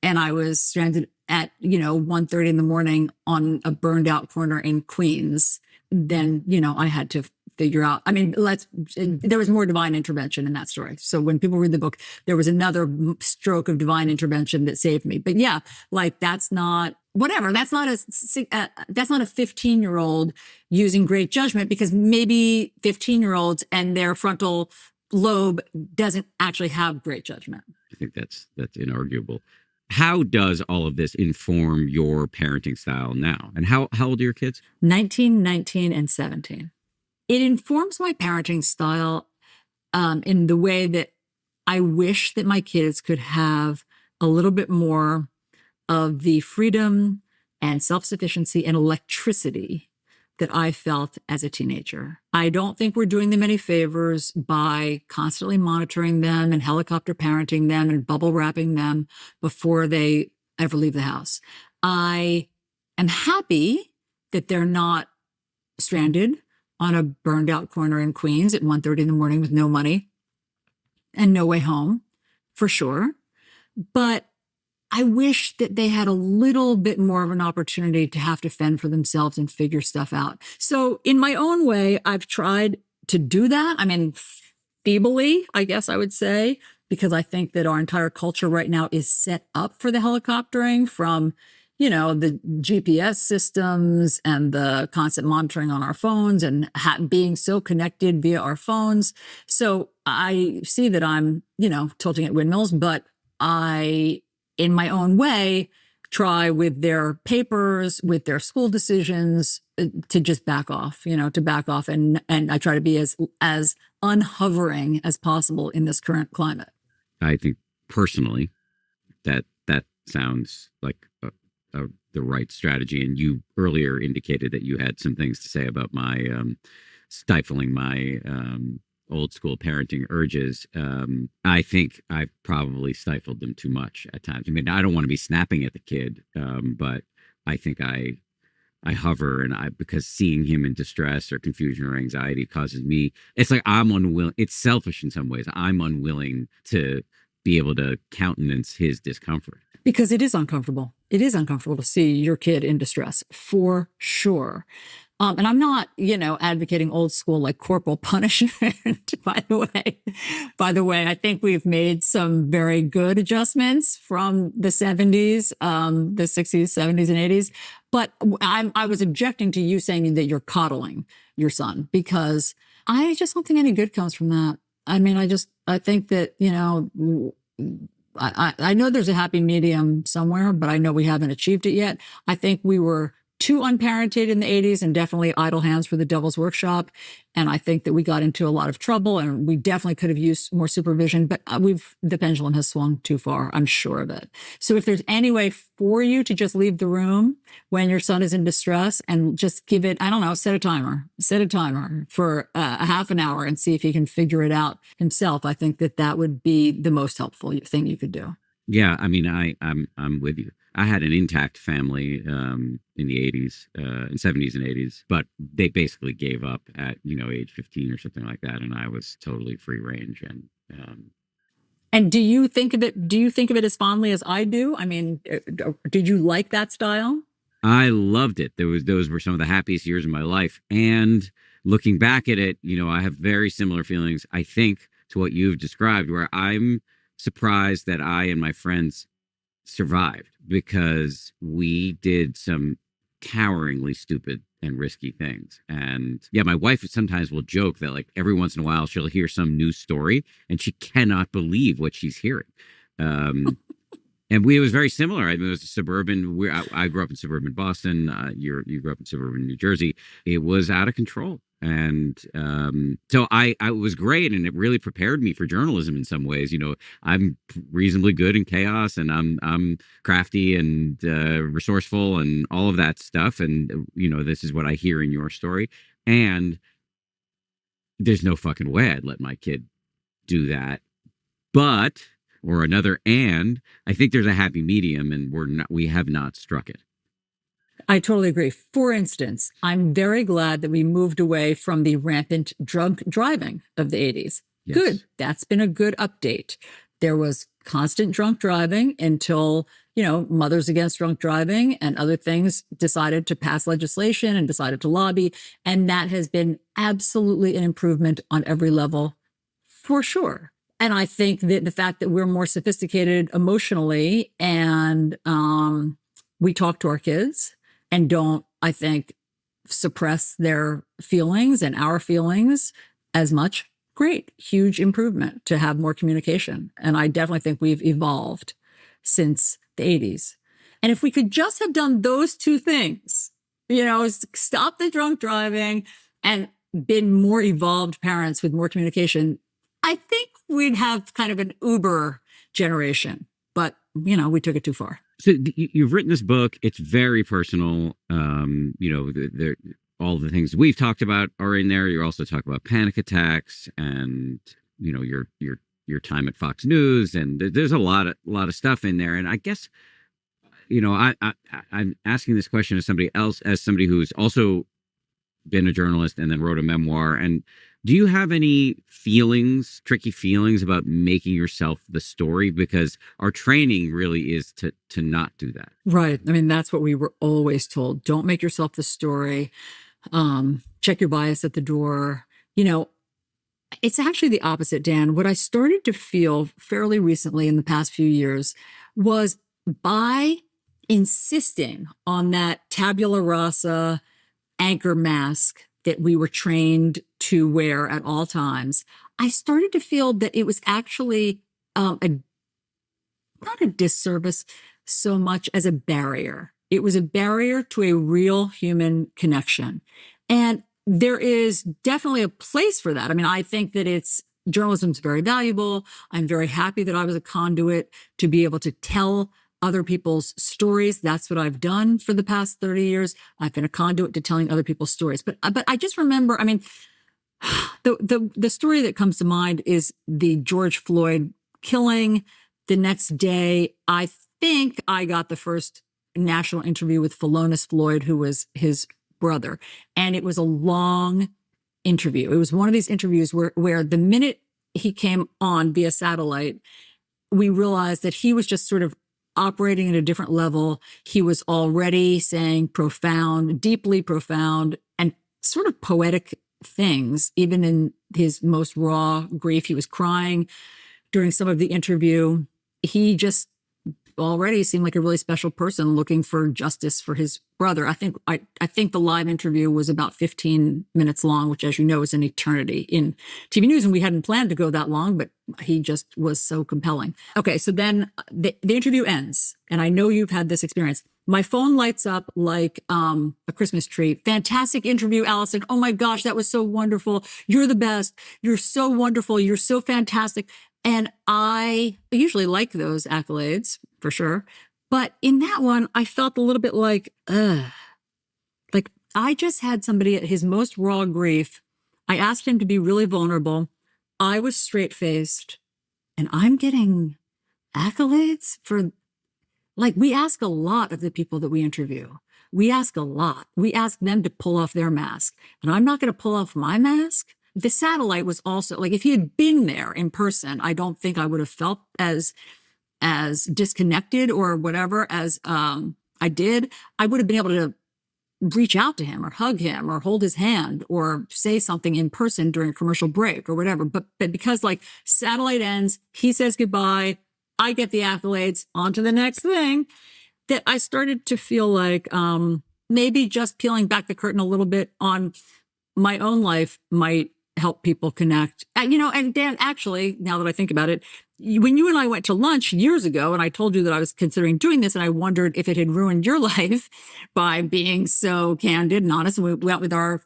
And I was stranded at, 1:30 in the morning on a burned out corner in Queens. Then, I had to figure out, there was more divine intervention in that story. So when people read the book, there was another stroke of divine intervention that saved me. But yeah, like that's not whatever. That's not a 15-year-old using great judgment, because maybe 15-year-olds and their frontal lobe doesn't actually have great judgment. I think that's inarguable. How does all of this inform your parenting style now? And how old are your kids? 19, 19, and 17. It informs my parenting style in the way that I wish that my kids could have a little bit more of the freedom and self-sufficiency and electricity that I felt as a teenager. I don't think we're doing them any favors by constantly monitoring them and helicopter parenting them and bubble wrapping them before they ever leave the house. I am happy that they're not stranded on a burned out corner in Queens at 1:30 in the morning with no money and no way home, for sure. But I wish that they had a little bit more of an opportunity to have to fend for themselves and figure stuff out. So in my own way, I've tried to do that. I mean, feebly, I guess I would say, because I think that our entire culture right now is set up for the helicoptering from, the GPS systems and the constant monitoring on our phones and being so connected via our phones. So I see that I'm, tilting at windmills, but I, in my own way, try with their papers, with their school decisions, to just back off, to back off. And I try to be as unhovering as possible in this current climate. I think personally that sounds like the right strategy. And you earlier indicated that you had some things to say about my stifling my old school parenting urges. I think I've probably stifled them too much at times. I mean, I don't want to be snapping at the kid, but I think I hover, and because seeing him in distress or confusion or anxiety causes me, it's like I'm unwilling. It's selfish in some ways. I'm unwilling to be able to countenance his discomfort. Because it is uncomfortable. It is uncomfortable to see your kid in distress, for sure. And I'm not, advocating old school like corporal punishment, by the way. By the way, I think we've made some very good adjustments from the 70s, the 60s, 70s, and 80s. But I was objecting to you saying that you're coddling your son, because I just don't think any good comes from that. I mean, I think that, I know there's a happy medium somewhere, but I know we haven't achieved it yet. I think we were too unparented in the 80s and definitely idle hands for the devil's workshop. And I think that we got into a lot of trouble, and we definitely could have used more supervision, but the pendulum has swung too far. I'm sure of it. So if there's any way for you to just leave the room when your son is in distress and just give it, I don't know, set a timer for a half an hour and see if he can figure it out himself. I think that would be the most helpful thing you could do. Yeah, I mean, I'm with you. I had an intact family in the 80s, and 70s and 80s, but they basically gave up at age 15 or something like that, and I was totally free range. And do you think of it as fondly as I do? I mean, did you like that style? I loved it. Those were some of the happiest years of my life, and looking back at it, I have very similar feelings, I think, to what you've described, where I'm surprised that I and my friends survived, because we did some coweringly stupid and risky things. And yeah, my wife sometimes will joke that, like, every once in a while she'll hear some news story and she cannot believe what she's hearing. And it was very similar. I mean, it was a suburban. I grew up in suburban Boston. You grew up in suburban New Jersey. It was out of control, and so I was great, and it really prepared me for journalism in some ways. I'm reasonably good in chaos, and I'm crafty and resourceful, and all of that stuff. And this is what I hear in your story. And there's no fucking way I'd let my kid do that, but. Or another, and I think there's a happy medium, and we have not struck it. I totally agree. For instance, I'm very glad that we moved away from the rampant drunk driving of the 80s. Yes. Good. That's been a good update. There was constant drunk driving until, Mothers Against Drunk Driving and other things decided to pass legislation and decided to lobby. And that has been absolutely an improvement on every level, for sure. And I think that the fact that we're more sophisticated emotionally, and we talk to our kids and don't, I think, suppress their feelings and our feelings as much. Great, huge improvement to have more communication. And I definitely think we've evolved since the 80s. And if we could just have done those two things, stop the drunk driving and been more evolved parents with more communication, I think we'd have kind of an Uber generation, but we took it too far. So you've written this book. It's very personal. All the things we've talked about are in there. You also talk about panic attacks and your time at Fox News, and there's a lot of stuff in there. And I guess I'm asking this question as somebody else, as somebody who's also been a journalist and then wrote a memoir. And do you have any feelings, tricky feelings about making yourself the story? Because our training really is to not do that. Right. I mean, that's what we were always told. Don't make yourself the story. Check your bias at the door. You know, it's actually the opposite, Dan. What I started to feel fairly recently in the past few years was by insisting on that tabula rasa anchor mask that we were trained to wear at all times, I started to feel that it was actually not a disservice so much as a barrier. It was a barrier to a real human connection. And there is definitely a place for that. I mean, I think that journalism's very valuable. I'm very happy that I was a conduit to be able to tell other people's stories. That's what I've done for the past 30 years. I've been a conduit to telling other people's stories. But I just remember, I mean, the story that comes to mind is the George Floyd killing. The next day, I think I got the first national interview with Philonis Floyd, who was his brother. And it was a long interview. It was one of these interviews where the minute he came on via satellite, we realized that he was just sort of operating at a different level. He was already saying profound, deeply profound, and sort of poetic things, even in his most raw grief. He was crying during some of the interview. He just already seemed like a really special person looking for justice for his brother. I think the live interview was about 15 minutes long, which, as you know, is an eternity in TV news. And we hadn't planned to go that long, but he just was so compelling. Okay, so then the interview ends, and I know you've had this experience. My phone lights up like a Christmas tree. Fantastic interview, Alisyn. Oh my gosh, that was so wonderful. You're the best. You're so wonderful. You're so fantastic. And I usually like those accolades for sure. But in that one, I felt a little bit like I just had somebody at his most raw grief. I asked him to be really vulnerable. I was straight-faced, and I'm getting accolades for, like, we ask a lot of the people that we interview. We ask a lot. We ask them to pull off their mask, and I'm not going to pull off my mask. The satellite was also, like, if he had been there in person, I don't think I would have felt as disconnected or whatever as I did. I would have been able to reach out to him or hug him or hold his hand or say something in person during a commercial break or whatever. But because, like, satellite ends, he says goodbye, I get the accolades, on to the next thing, that I started to feel like maybe just peeling back the curtain a little bit on my own life might help people connect. And Dan, actually, now that I think about it, when you and I went to lunch years ago, and I told you that I was considering doing this, and I wondered if it had ruined your life by being so candid and honest, and we went with our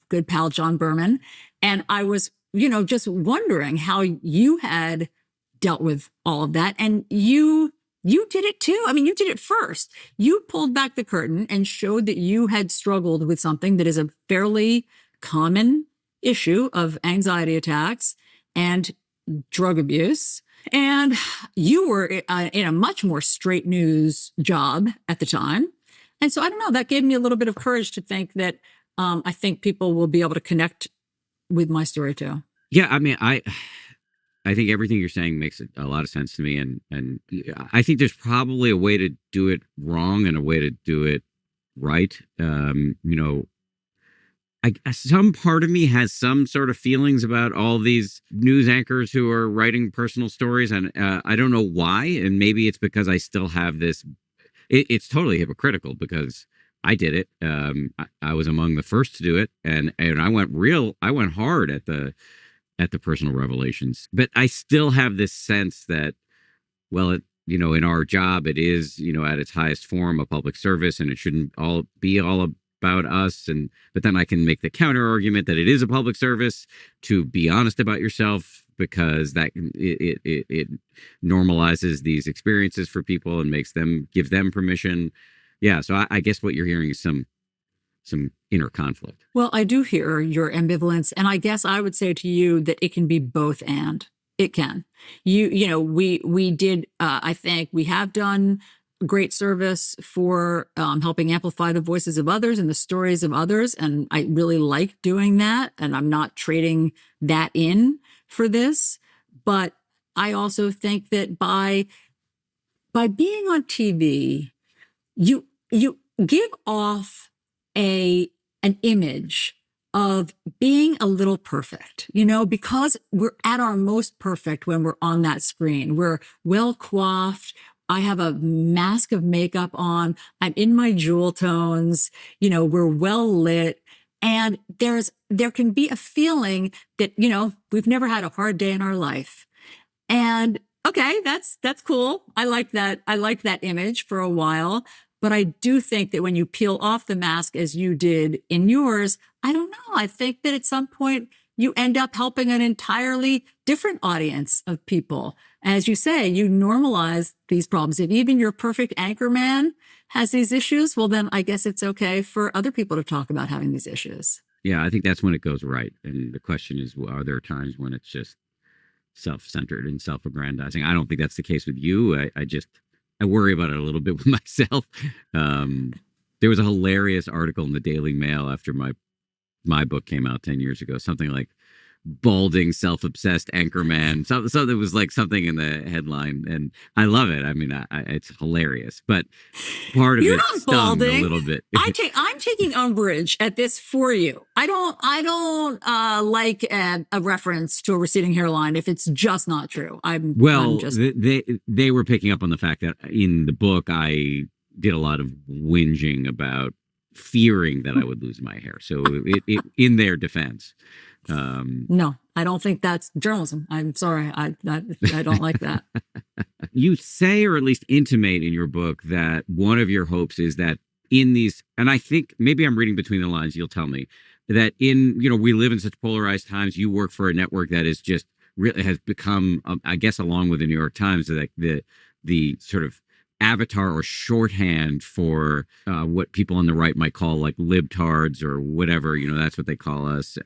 good pal, John Berman, and I was, just wondering how you had dealt with all of that. And you did it too. I mean, you did it first. You pulled back the curtain and showed that you had struggled with something that is a fairly common issue of anxiety attacks and drug abuse. And you were in a much more straight news job at the time. And so I don't know, that gave me a little bit of courage to think that I think people will be able to connect with my story too. Yeah, I mean, I think everything you're saying makes a lot of sense to me. And I think there's probably a way to do it wrong and a way to do it right. Some part of me has some sort of feelings about all these news anchors who are writing personal stories, and I don't know why. And maybe it's because I still have this. It's totally hypocritical because I did it. I was among the first to do it, and I went hard at the personal revelations. But I still have this sense that, well, in our job, it is, at its highest form, a public service, and it shouldn't be all about us. But then I can make the counter argument that it is a public service to be honest about yourself, because that it normalizes these experiences for people and gives them permission. Yeah. So I guess what you're hearing is some inner conflict. Well, I do hear your ambivalence. And I guess I would say to you that it can be both and. It can. We did, I think we have done great service for helping amplify the voices of others and the stories of others. And I really like doing that. And I'm not trading that in for this. But I also think that by being on TV, you give off an image of being a little perfect, because we're at our most perfect when we're on that screen. We're well coiffed. I have a mask of makeup on. I'm in my jewel tones. We're well lit. And there can be a feeling that, we've never had a hard day in our life. And okay, that's cool. I like that. I like that image for a while. But I do think that when you peel off the mask as you did in yours, I don't know. I think that at some point you end up helping an entirely different audience of people. As you say, you normalize these problems. If even your perfect anchor man has these issues, well, then I guess it's okay for other people to talk about having these issues. Yeah, I think that's when it goes right. And the question is, are there times when it's just self-centered and self-aggrandizing? I don't think that's the case with you. I worry about it a little bit with myself. There was a hilarious article in the Daily Mail after my book came out 10 years ago, something like balding, self-obsessed anchorman. So there was like something in the headline, and I love it. I mean, it's hilarious, but part of it stung a little bit. I'm taking umbrage at this for you. I don't like a reference to a receding hairline if it's just not true. They were picking up on the fact that in the book I did a lot of whinging about fearing that I would lose my hair. So it in their defense. No, I don't think that's journalism. I'm sorry. I don't like that. You say, or at least intimate in your book, that one of your hopes is that in these, and I think maybe I'm reading between the lines, you'll tell me, that we live in such polarized times. You work for a network that is just really has become, I guess, along with the New York Times, like the sort of avatar or shorthand for what people on the right might call like libtards or whatever, that's what they call us.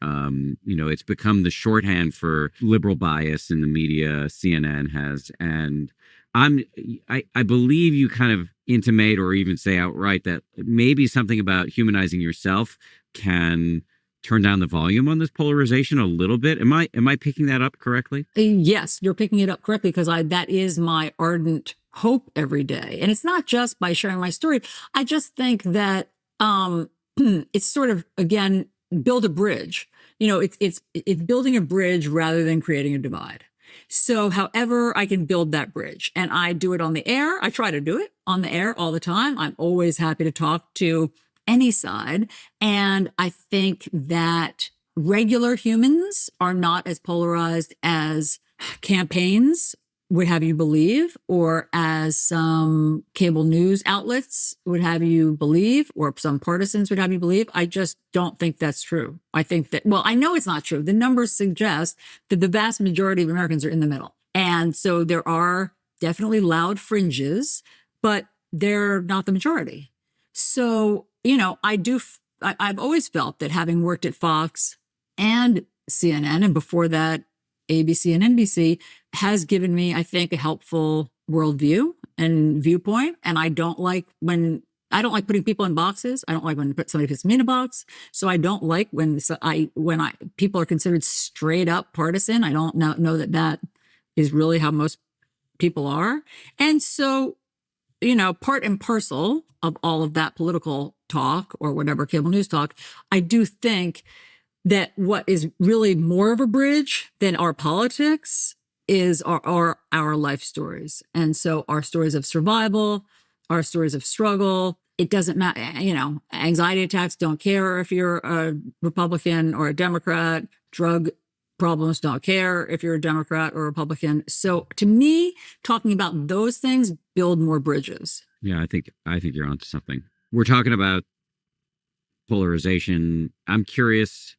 It's become the shorthand for liberal bias in the media. CNN has, and I believe you kind of intimate or even say outright that maybe something about humanizing yourself can turn down the volume on this polarization a little bit. Am I picking that up correctly? Yes, you're picking it up correctly, because that is my ardent hope every day. And it's not just by sharing my story. I just think that it's sort of, again, build a bridge. It's building a bridge rather than creating a divide. So however I can build that bridge, and I do it on the air. I try to do it on the air all the time. I'm always happy to talk to any side. And I think that regular humans are not as polarized as campaigns would have you believe, or as some cable news outlets would have you believe, or some partisans would have you believe. I just don't think that's true. I think that, well, I know it's not true. The numbers suggest that the vast majority of Americans are in the middle. And so there are definitely loud fringes, but they're not the majority. So, I've always felt that, having worked at Fox and CNN, and before that, ABC and NBC, has given me, I think, a helpful worldview and viewpoint. And I don't like putting people in boxes. I don't like when somebody puts me in a box. So I don't like when people are considered straight up partisan. I don't know that is really how most people are. And so, part and parcel of all of that political talk, or whatever cable news talk, I do think that what is really more of a bridge than our politics is our life stories. And so our stories of survival, our stories of struggle. It doesn't matter, anxiety attacks don't care if you're a Republican or a Democrat. Drug problems don't care if you're a Democrat or a Republican. So to me, talking about those things build more bridges. Yeah, I think you're onto something. We're talking about polarization. I'm curious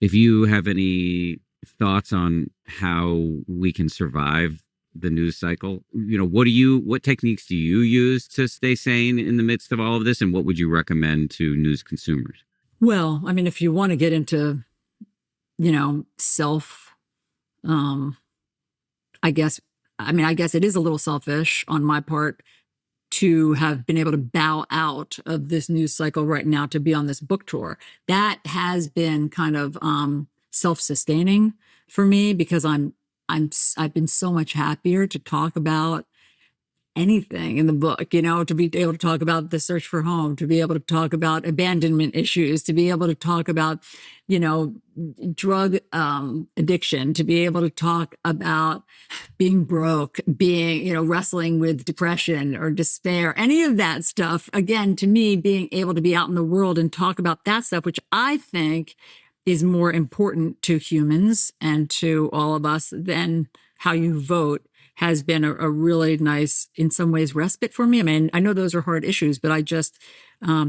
if you have any thoughts on how we can survive the news cycle. What techniques do you use to stay sane in the midst of all of this? And what would you recommend to news consumers? Well, I mean, if you want to get into, self, I guess it is a little selfish on my part to have been able to bow out of this news cycle right now to be on this book tour. That has been kind of self-sustaining for me, because I've been so much happier to talk about anything in the book, to be able to talk about the search for home, to be able to talk about abandonment issues, to be able to talk about, drug addiction, to be able to talk about being broke, being, wrestling with depression or despair, any of that stuff. Again, to me, being able to be out in the world and talk about that stuff, which I think is more important to humans and to all of us than how you vote, has been a really nice, in some ways, respite for me. I mean, I know those are hard issues, but I just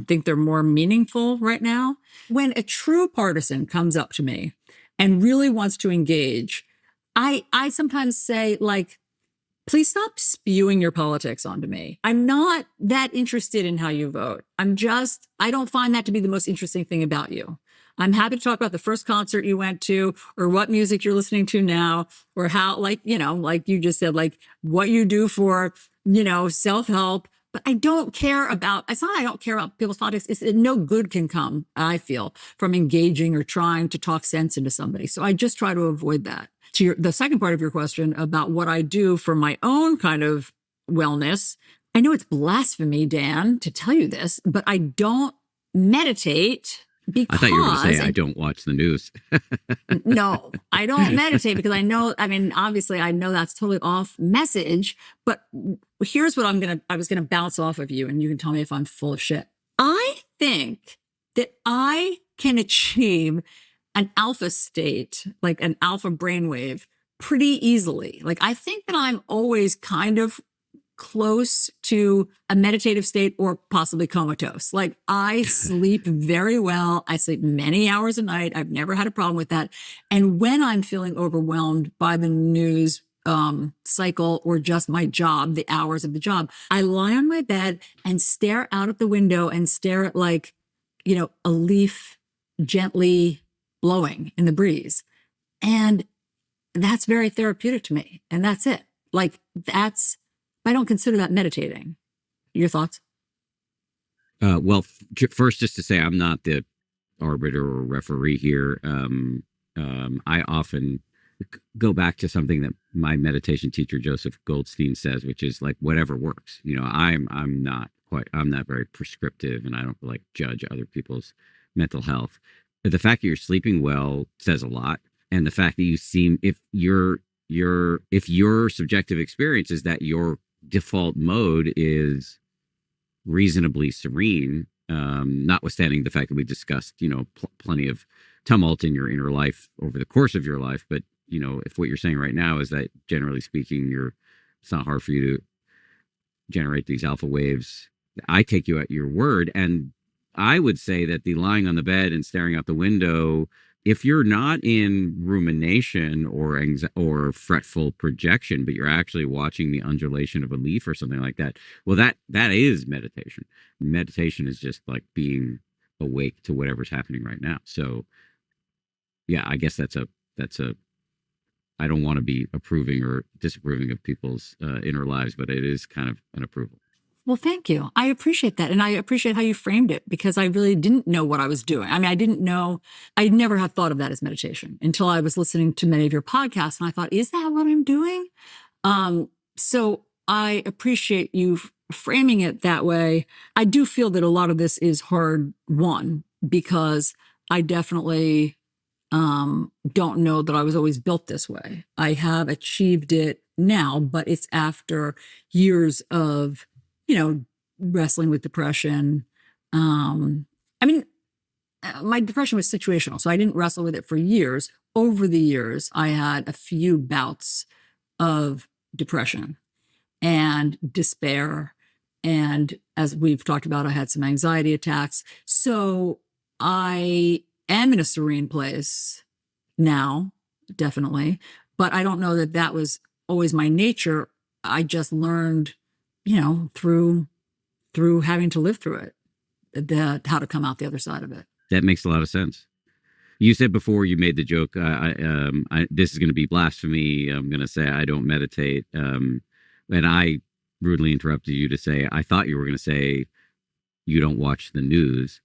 think they're more meaningful right now. When a true partisan comes up to me and really wants to engage, I sometimes say, like, please stop spewing your politics onto me. I'm not that interested in how you vote. I don't find that to be the most interesting thing about you. I'm happy to talk about the first concert you went to, or what music you're listening to now, or how, like you just said, like what you do for, self-help. But I don't care about, it's not I don't care about people's politics. It's no good can come, I feel, from engaging or trying to talk sense into somebody. So I just try to avoid that. To the second part of your question about what I do for my own kind of wellness, I know it's blasphemy, Dan, to tell you this, but I don't meditate. Because I thought you were going to say I don't watch the news. No, I don't meditate because obviously I know that's totally off message, but here's what I was going to bounce off of you, and you can tell me if I'm full of shit. I think that I can achieve an alpha state, like an alpha brainwave, pretty easily. Like, I think that I'm always kind of close to a meditative state, or possibly comatose. Like, I sleep very well. I sleep many hours a night. I've never had a problem with that. And when I'm feeling overwhelmed by the news cycle, or just my job, the hours of the job, I lie on my bed and stare out at the window and stare at, like, a leaf gently blowing in the breeze. And that's very therapeutic to me. And that's it. Like, I don't consider that meditating. Your thoughts? Well, first, just to say, I'm not the arbiter or referee here. I often go back to something that my meditation teacher, Joseph Goldstein, says, which is like, whatever works. I'm not very prescriptive, and I don't like judge other people's mental health. But the fact that you're sleeping well says a lot. And the fact that you seem, if your subjective experience is that your default mode is reasonably serene, notwithstanding the fact that we discussed, plenty of tumult in your inner life over the course of your life. But, if what you're saying right now is that, generally speaking, it's not hard for you to generate these alpha waves, I take you at your word. And I would say that the lying on the bed and staring out the window, if you're not in rumination or fretful projection, but you're actually watching the undulation of a leaf or something like that, well, that is meditation. Meditation is just like being awake to whatever's happening right now. So, yeah, I guess that's a. I don't want to be approving or disapproving of people's inner lives, but it is kind of an approval. Well, thank you. I appreciate that. And I appreciate how you framed it, because I really didn't know what I was doing. I mean, I never had thought of that as meditation until I was listening to many of your podcasts. And I thought, is that what I'm doing? So I appreciate you framing it that way. I do feel that a lot of this is hard won, because I definitely don't know that I was always built this way. I have achieved it now, but it's after years of wrestling with depression. My depression was situational, so I didn't wrestle with it for years. Over the years, I had a few bouts of depression and despair. And as we've talked about, I had some anxiety attacks. So I am in a serene place now, definitely. But I don't know that that was always my nature. I just learned through having to live through it, how to come out the other side of it. That makes a lot of sense. You said before, you made the joke, this is going to be blasphemy. I'm going to say I don't meditate. And I rudely interrupted you to say, I thought you were going to say you don't watch the news,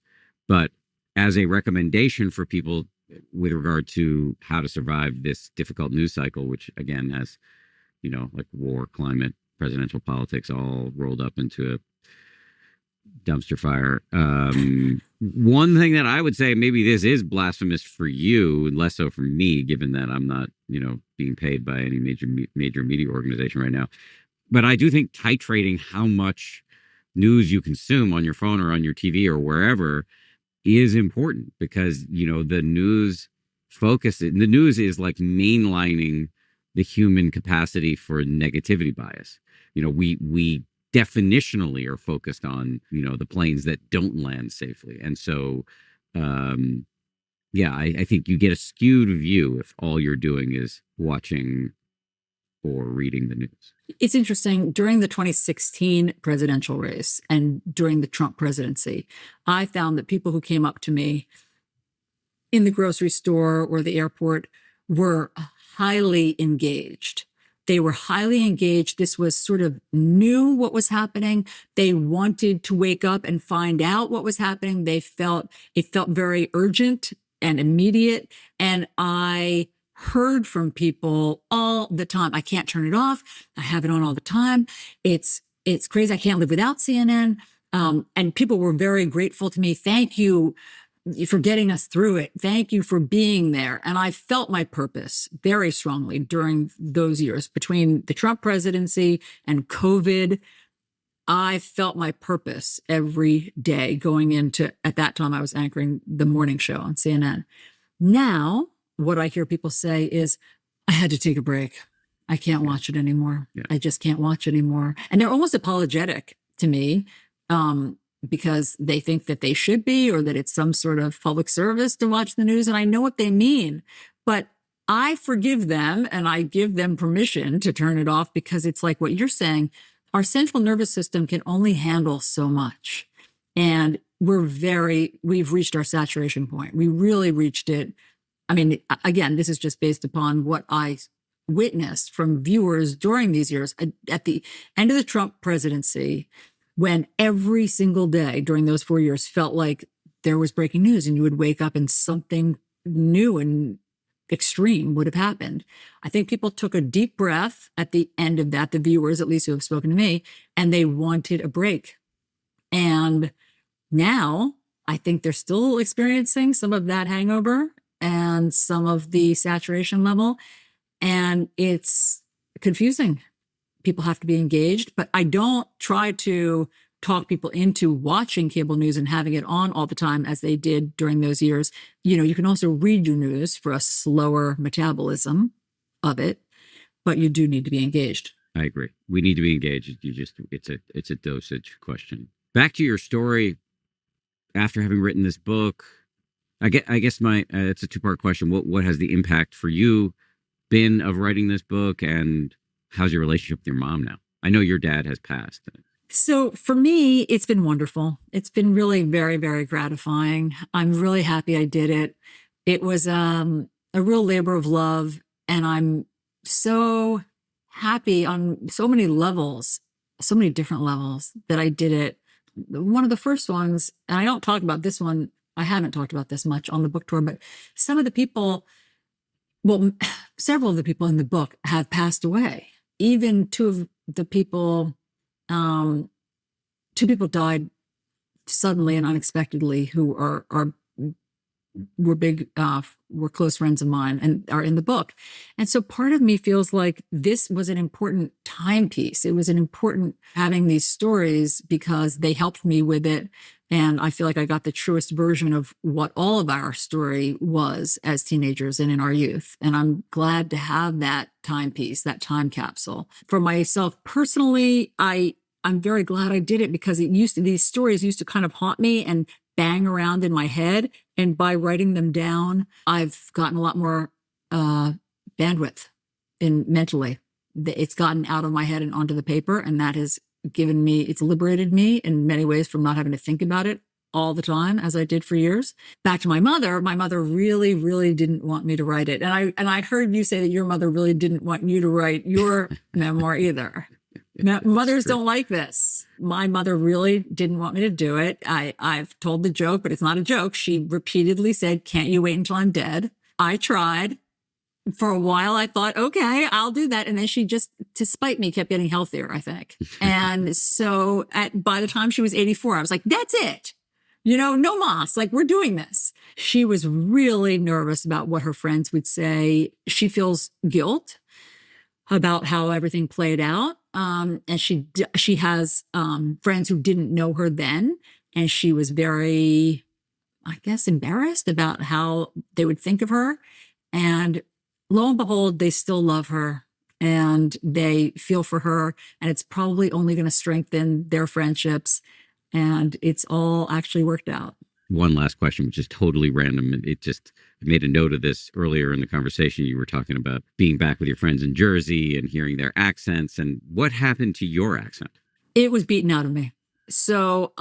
but as a recommendation for people with regard to how to survive this difficult news cycle, which again has, like war, climate, presidential politics all rolled up into a dumpster fire. One thing that I would say, maybe this is blasphemous for you and less so for me, given that I'm not, being paid by any major media organization right now. But I do think titrating how much news you consume on your phone or on your TV or wherever is important, because, the news is like mainlining the human capacity for negativity bias. We definitionally are focused on, the planes that don't land safely. And so, I think you get a skewed view if all you're doing is watching or reading the news. It's interesting. During the 2016 presidential race and during the Trump presidency, I found that people who came up to me in the grocery store or the airport were highly engaged. They were highly engaged. This was sort of knew what was happening. They wanted to wake up and find out what was happening. It felt very urgent and immediate. And I heard from people all the time. I can't turn it off. I have it on all the time. It's crazy. I can't live without CNN. And people were very grateful to me. Thank you for getting us through it. Thank you for being there. And I felt my purpose very strongly during those years between the Trump presidency and COVID. I felt my purpose every day going into, at that time, I was anchoring the morning show on CNN. Now, what I hear people say is, I had to take a break. I can't watch it anymore. Yeah. I just can't watch anymore. And they're almost apologetic to me because they think that they should be, or that it's some sort of public service to watch the news. And I know what they mean, but I forgive them and I give them permission to turn it off, because it's like what you're saying, our central nervous system can only handle so much. And we've reached our saturation point. We really reached it. I mean, again, this is just based upon what I witnessed from viewers during these years. At the end of the Trump presidency, when every single day during those 4 years felt like there was breaking news and you would wake up and something new and extreme would have happened, I think people took a deep breath at the end of that, the viewers, at least who have spoken to me, and they wanted a break. And now I think they're still experiencing some of that hangover and some of the saturation level. And it's confusing. People have to be engaged, but I don't try to talk people into watching cable news and having it on all the time as they did during those years. You can also read your news for a slower metabolism of it, but you do need to be engaged. I agree. We need to be engaged. It's a dosage question. Back to your story. After having written this book, I guess it's a two-part question. What has the impact for you been of writing this book, and how's your relationship with your mom now? I know your dad has passed. So for me, it's been wonderful. It's been really very, very gratifying. I'm really happy I did it. It was a real labor of love, and I'm so happy on so many levels, so many different levels, that I did it. One of the first ones, and I don't talk about this one, I haven't talked about this much on the book tour, but some of the people, well, several of the people in the book have passed away. Even two people died suddenly and unexpectedly, who were close friends of mine and are in the book. And so part of me feels like this was an important timepiece. It was an important having these stories because they helped me with it. And I feel like I got the truest version of what all of our story was as teenagers and in our youth. And I'm glad to have that timepiece, that time capsule. For myself personally, I'm very glad I did it, because these stories used to kind of haunt me and bang around in my head. And by writing them down, I've gotten a lot more bandwidth mentally. It's gotten out of my head and onto the paper, and that has it's liberated me in many ways from not having to think about it all the time as I did for years. Back to my mother really, really didn't want me to write it. And I heard you say that your mother really didn't want you to write your memoir either. Mothers don't like this. My mother really didn't want me to do it. I've told the joke, but it's not a joke. She repeatedly said, "Can't you wait until I'm dead?" I tried. For a while, I thought, okay, I'll do that. And then she just, to spite me, kept getting healthier, I think. And so by the time she was 84, I was like, that's it. No mas, like, we're doing this. She was really nervous about what her friends would say. She feels guilt about how everything played out. And she has friends who didn't know her then. And she was very, I guess, embarrassed about how they would think of her. And lo and behold, they still love her and they feel for her. And it's probably only going to strengthen their friendships. And it's all actually worked out. One last question, which is totally random. I made a note of this earlier in the conversation. You were talking about being back with your friends in Jersey and hearing their accents. And what happened to your accent? It was beaten out of me. So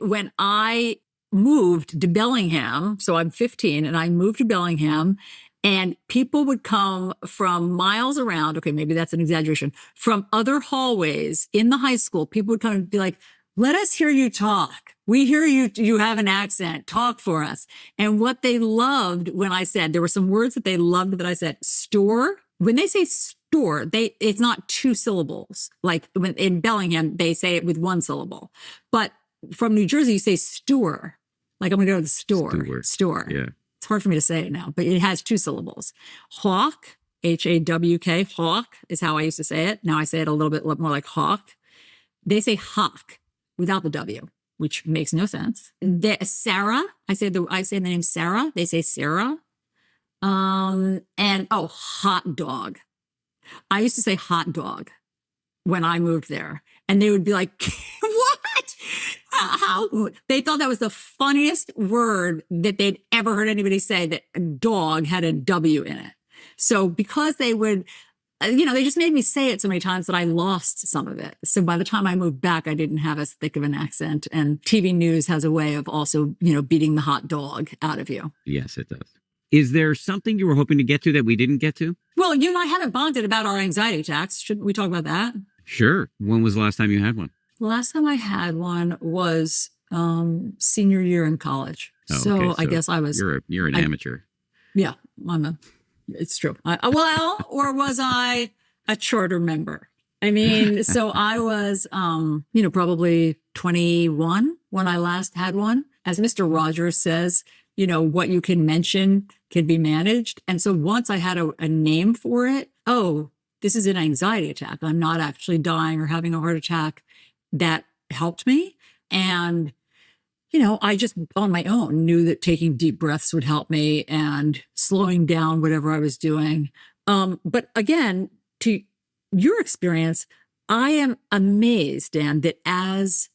when I moved to Bellingham, so I'm 15 and I moved to Bellingham, and people would come from miles around. Okay, maybe that's an exaggeration. From other hallways in the high school, people would come and be like, "Let us hear you talk. We hear you have an accent. Talk for us." And what they loved when I said, there were some words that they loved that I said, store. When they say store, it's not two syllables. Like in Bellingham, they say it with one syllable. But from New Jersey, you say store. Like, I'm going to go to the store. Store. Yeah. It's hard for me to say it now, but it has two syllables. Hawk, Hawk, hawk is how I used to say it. Now I say it a little bit more like hawk. They say hawk without the W, which makes no sense. Sarah, I say the name Sarah. They say Sarah. Hot dog. I used to say hot dog when I moved there, and they would be like, "What? How?" They thought that was the funniest word that they'd ever heard anybody say, that a dog had a W in it. So because they would, they just made me say it so many times that I lost some of it. So by the time I moved back, I didn't have as thick of an accent. And TV news has a way of also, beating the hot dog out of you. Yes, it does. Is there something you were hoping to get to that we didn't get to? Well, you and I haven't bonded about our anxiety attacks. Shouldn't we talk about that? Sure. When was the last time you had one? The last time I had one was senior year in college. Oh, so okay. I guess I was. You're an amateur. Yeah, it's true. Or was I a charter member? I mean, so I was, probably 21 when I last had one. As Mr. Rogers says, what you can mention can be managed. And so once I had a name for it, this is an anxiety attack. I'm not actually dying or having a heart attack. That helped me. And, I just on my own knew that taking deep breaths would help me and slowing down whatever I was doing. But again, to your experience, I am amazed, Dan, that as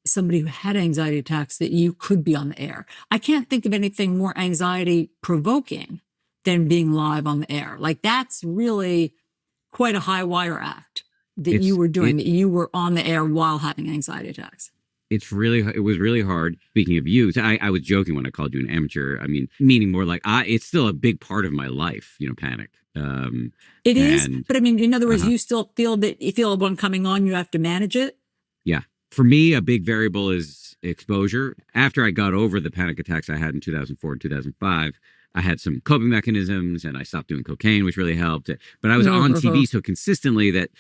somebody who had anxiety attacks, that you could be on the air. I can't think of anything more anxiety provoking than being live on the air. Like, that's really quite a high wire act that you were doing, that you were on the air while having anxiety attacks. It was really hard. Speaking of you, I was joking when I called you an amateur. I mean, meaning more like it's still a big part of my life, panic. It is. But I mean, in other words, you still feel that you feel one coming on, you have to manage it. Yeah. For me, a big variable is exposure. After I got over the panic attacks I had in 2004 and 2005, I had some coping mechanisms and I stopped doing cocaine, which really helped. But I was on TV so consistently that,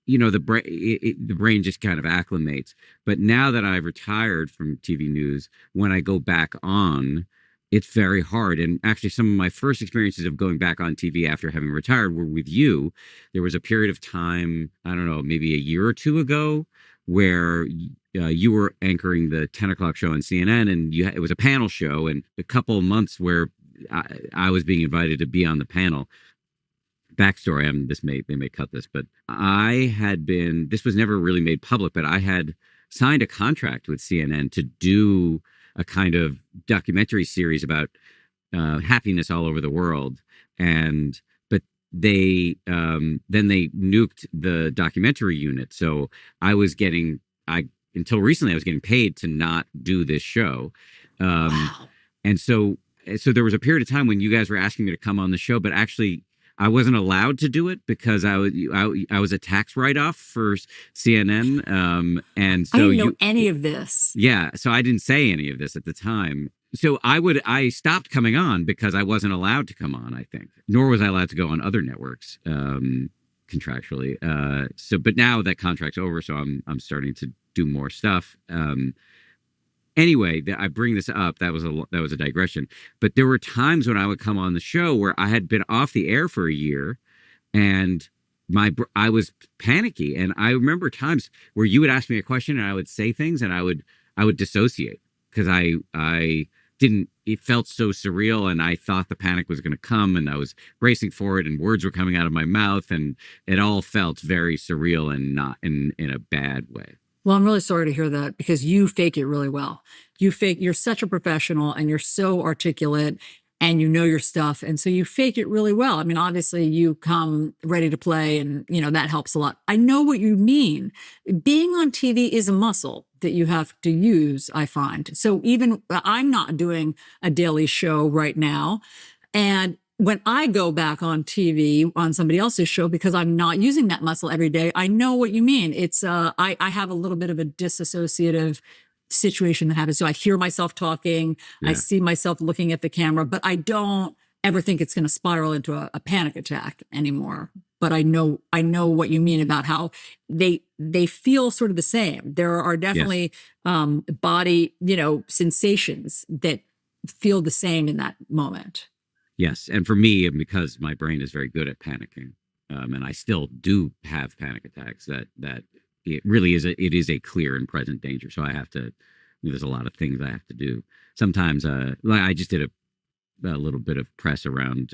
the brain just kind of acclimates. But now that I've retired from TV news, when I go back on, it's very hard. And actually, some of my first experiences of going back on TV after having retired were with you. There was a period of time, I don't know, maybe a year or two ago, where you were anchoring the 10 o'clock show on CNN, and it was a panel show, and a couple of months where I was being invited to be on the panel. Backstory, they may cut this, but this was never really made public, but I had signed a contract with CNN to do a kind of documentary series about happiness all over the world. But they then they nuked the documentary unit. So until recently I was getting paid to not do this show. Wow. And so there was a period of time when you guys were asking me to come on the show, but actually I wasn't allowed to do it because I was a tax write-off for CNN, and I so didn't know any of this. yeah, so I didn't say any of this at the time. So I stopped coming on because I wasn't allowed to come on, I think. Nor was I allowed to go on other networks contractually. But now that contract's over, so I'm starting to do more stuff. Anyway, I bring this up. That was a digression. But there were times when I would come on the show where I had been off the air for a year, and I was panicky. And I remember times where you would ask me a question, and I would say things, and I would dissociate because I didn't. It felt so surreal, and I thought the panic was going to come, and I was bracing for it, and words were coming out of my mouth, and it all felt very surreal and not in a bad way. Well, I'm really sorry to hear that because you fake it really well. You're such a professional and you're so articulate and you know your stuff. And so you fake it really well. I mean, obviously you come ready to play and, that helps a lot. I know what you mean. Being on TV is a muscle that you have to use, I find. So even I'm not doing a daily show right now. And when I go back on TV on somebody else's show, because I'm not using that muscle every day, I know what you mean. It's I have a little bit of a disassociative situation that happens. So I hear myself talking, I see myself looking at the camera, but I don't ever think it's going to spiral into a panic attack anymore. But I know what you mean about how they feel sort of the same. There are definitely body, sensations that feel the same in that moment. Yes, and for me, because my brain is very good at panicking, and I still do have panic attacks. That it really is a clear and present danger. So I have to. There's a lot of things I have to do. Sometimes, like I just did a little bit of press around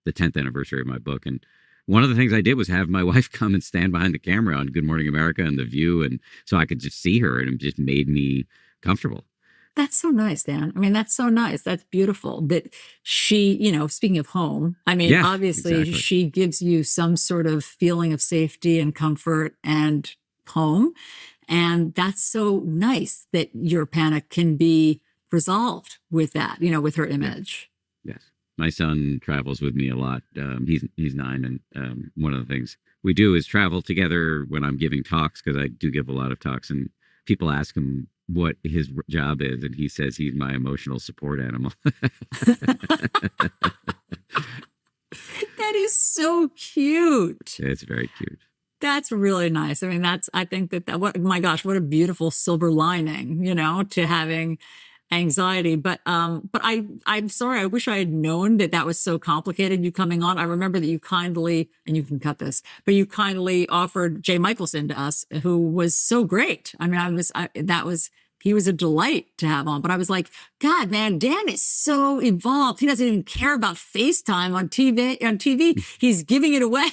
the 10th anniversary of my book, and one of the things I did was have my wife come and stand behind the camera on Good Morning America and The View, and so I could just see her, and it just made me comfortable. That's so nice, Dan. I mean, that's so nice. That's beautiful that she, speaking of home, I mean, obviously exactly. She gives you some sort of feeling of safety and comfort and home. And that's so nice that your panic can be resolved with that, with her image. Yes. My son travels with me a lot. He's 9. And one of the things we do is travel together when I'm giving talks, because I do give a lot of talks, and people ask him what his job is, and he says he's my emotional support animal. That is so cute. It's very cute. That's really nice. I mean, I think what, my gosh, what a beautiful silver lining, to having anxiety. But I'm sorry. I wish I had known that was so complicated, you coming on. I remember that you kindly, and you can cut this, but you kindly offered Jay Michelson to us, who was so great. I mean, he was a delight to have on, but I was like, God, man, Dan is so involved. He doesn't even care about FaceTime on TV. He's giving it away.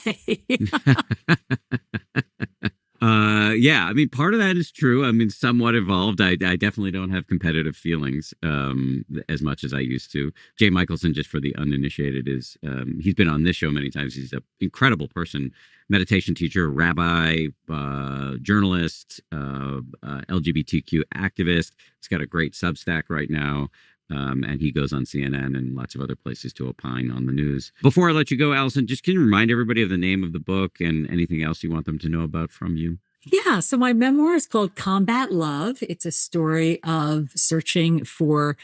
Yeah, I mean, part of that is true. I mean, somewhat evolved. I definitely don't have competitive feelings as much as I used to. Jay Michelson, just for the uninitiated, he's been on this show many times. He's an incredible person, meditation teacher, rabbi, journalist, LGBTQ activist. He's got a great Substack right now. And he goes on CNN and lots of other places to opine on the news. Before I let you go, Alisyn, just can you remind everybody of the name of the book and anything else you want them to know about from you? Yeah. So my memoir is called Combat Love. It's a story of searching for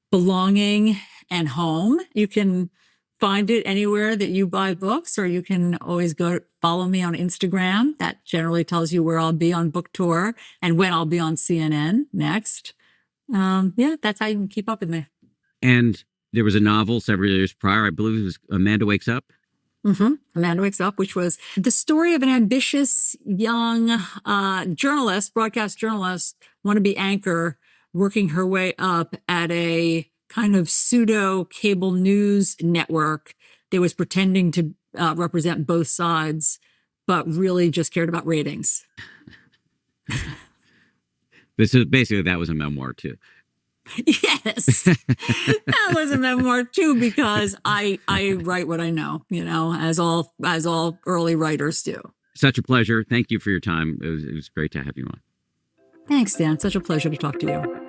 belonging and home. You can find it anywhere that you buy books, or you can always follow me on Instagram. That generally tells you where I'll be on book tour and when I'll be on CNN next. That's how you can keep up with me. And there was a novel several years prior, I believe it was Amanda Wakes Up. Mm-hmm. Amanda Wakes Up, which was the story of an ambitious young broadcast journalist, wannabe anchor, working her way up at a kind of pseudo cable news network that was pretending to represent both sides, but really just cared about ratings. So basically, that was a memoir too. Yes, that was a memoir too, because I write what I know, as all early writers do. Such a pleasure. Thank you for your time. It was great to have you on. Thanks, Dan. Such a pleasure to talk to you.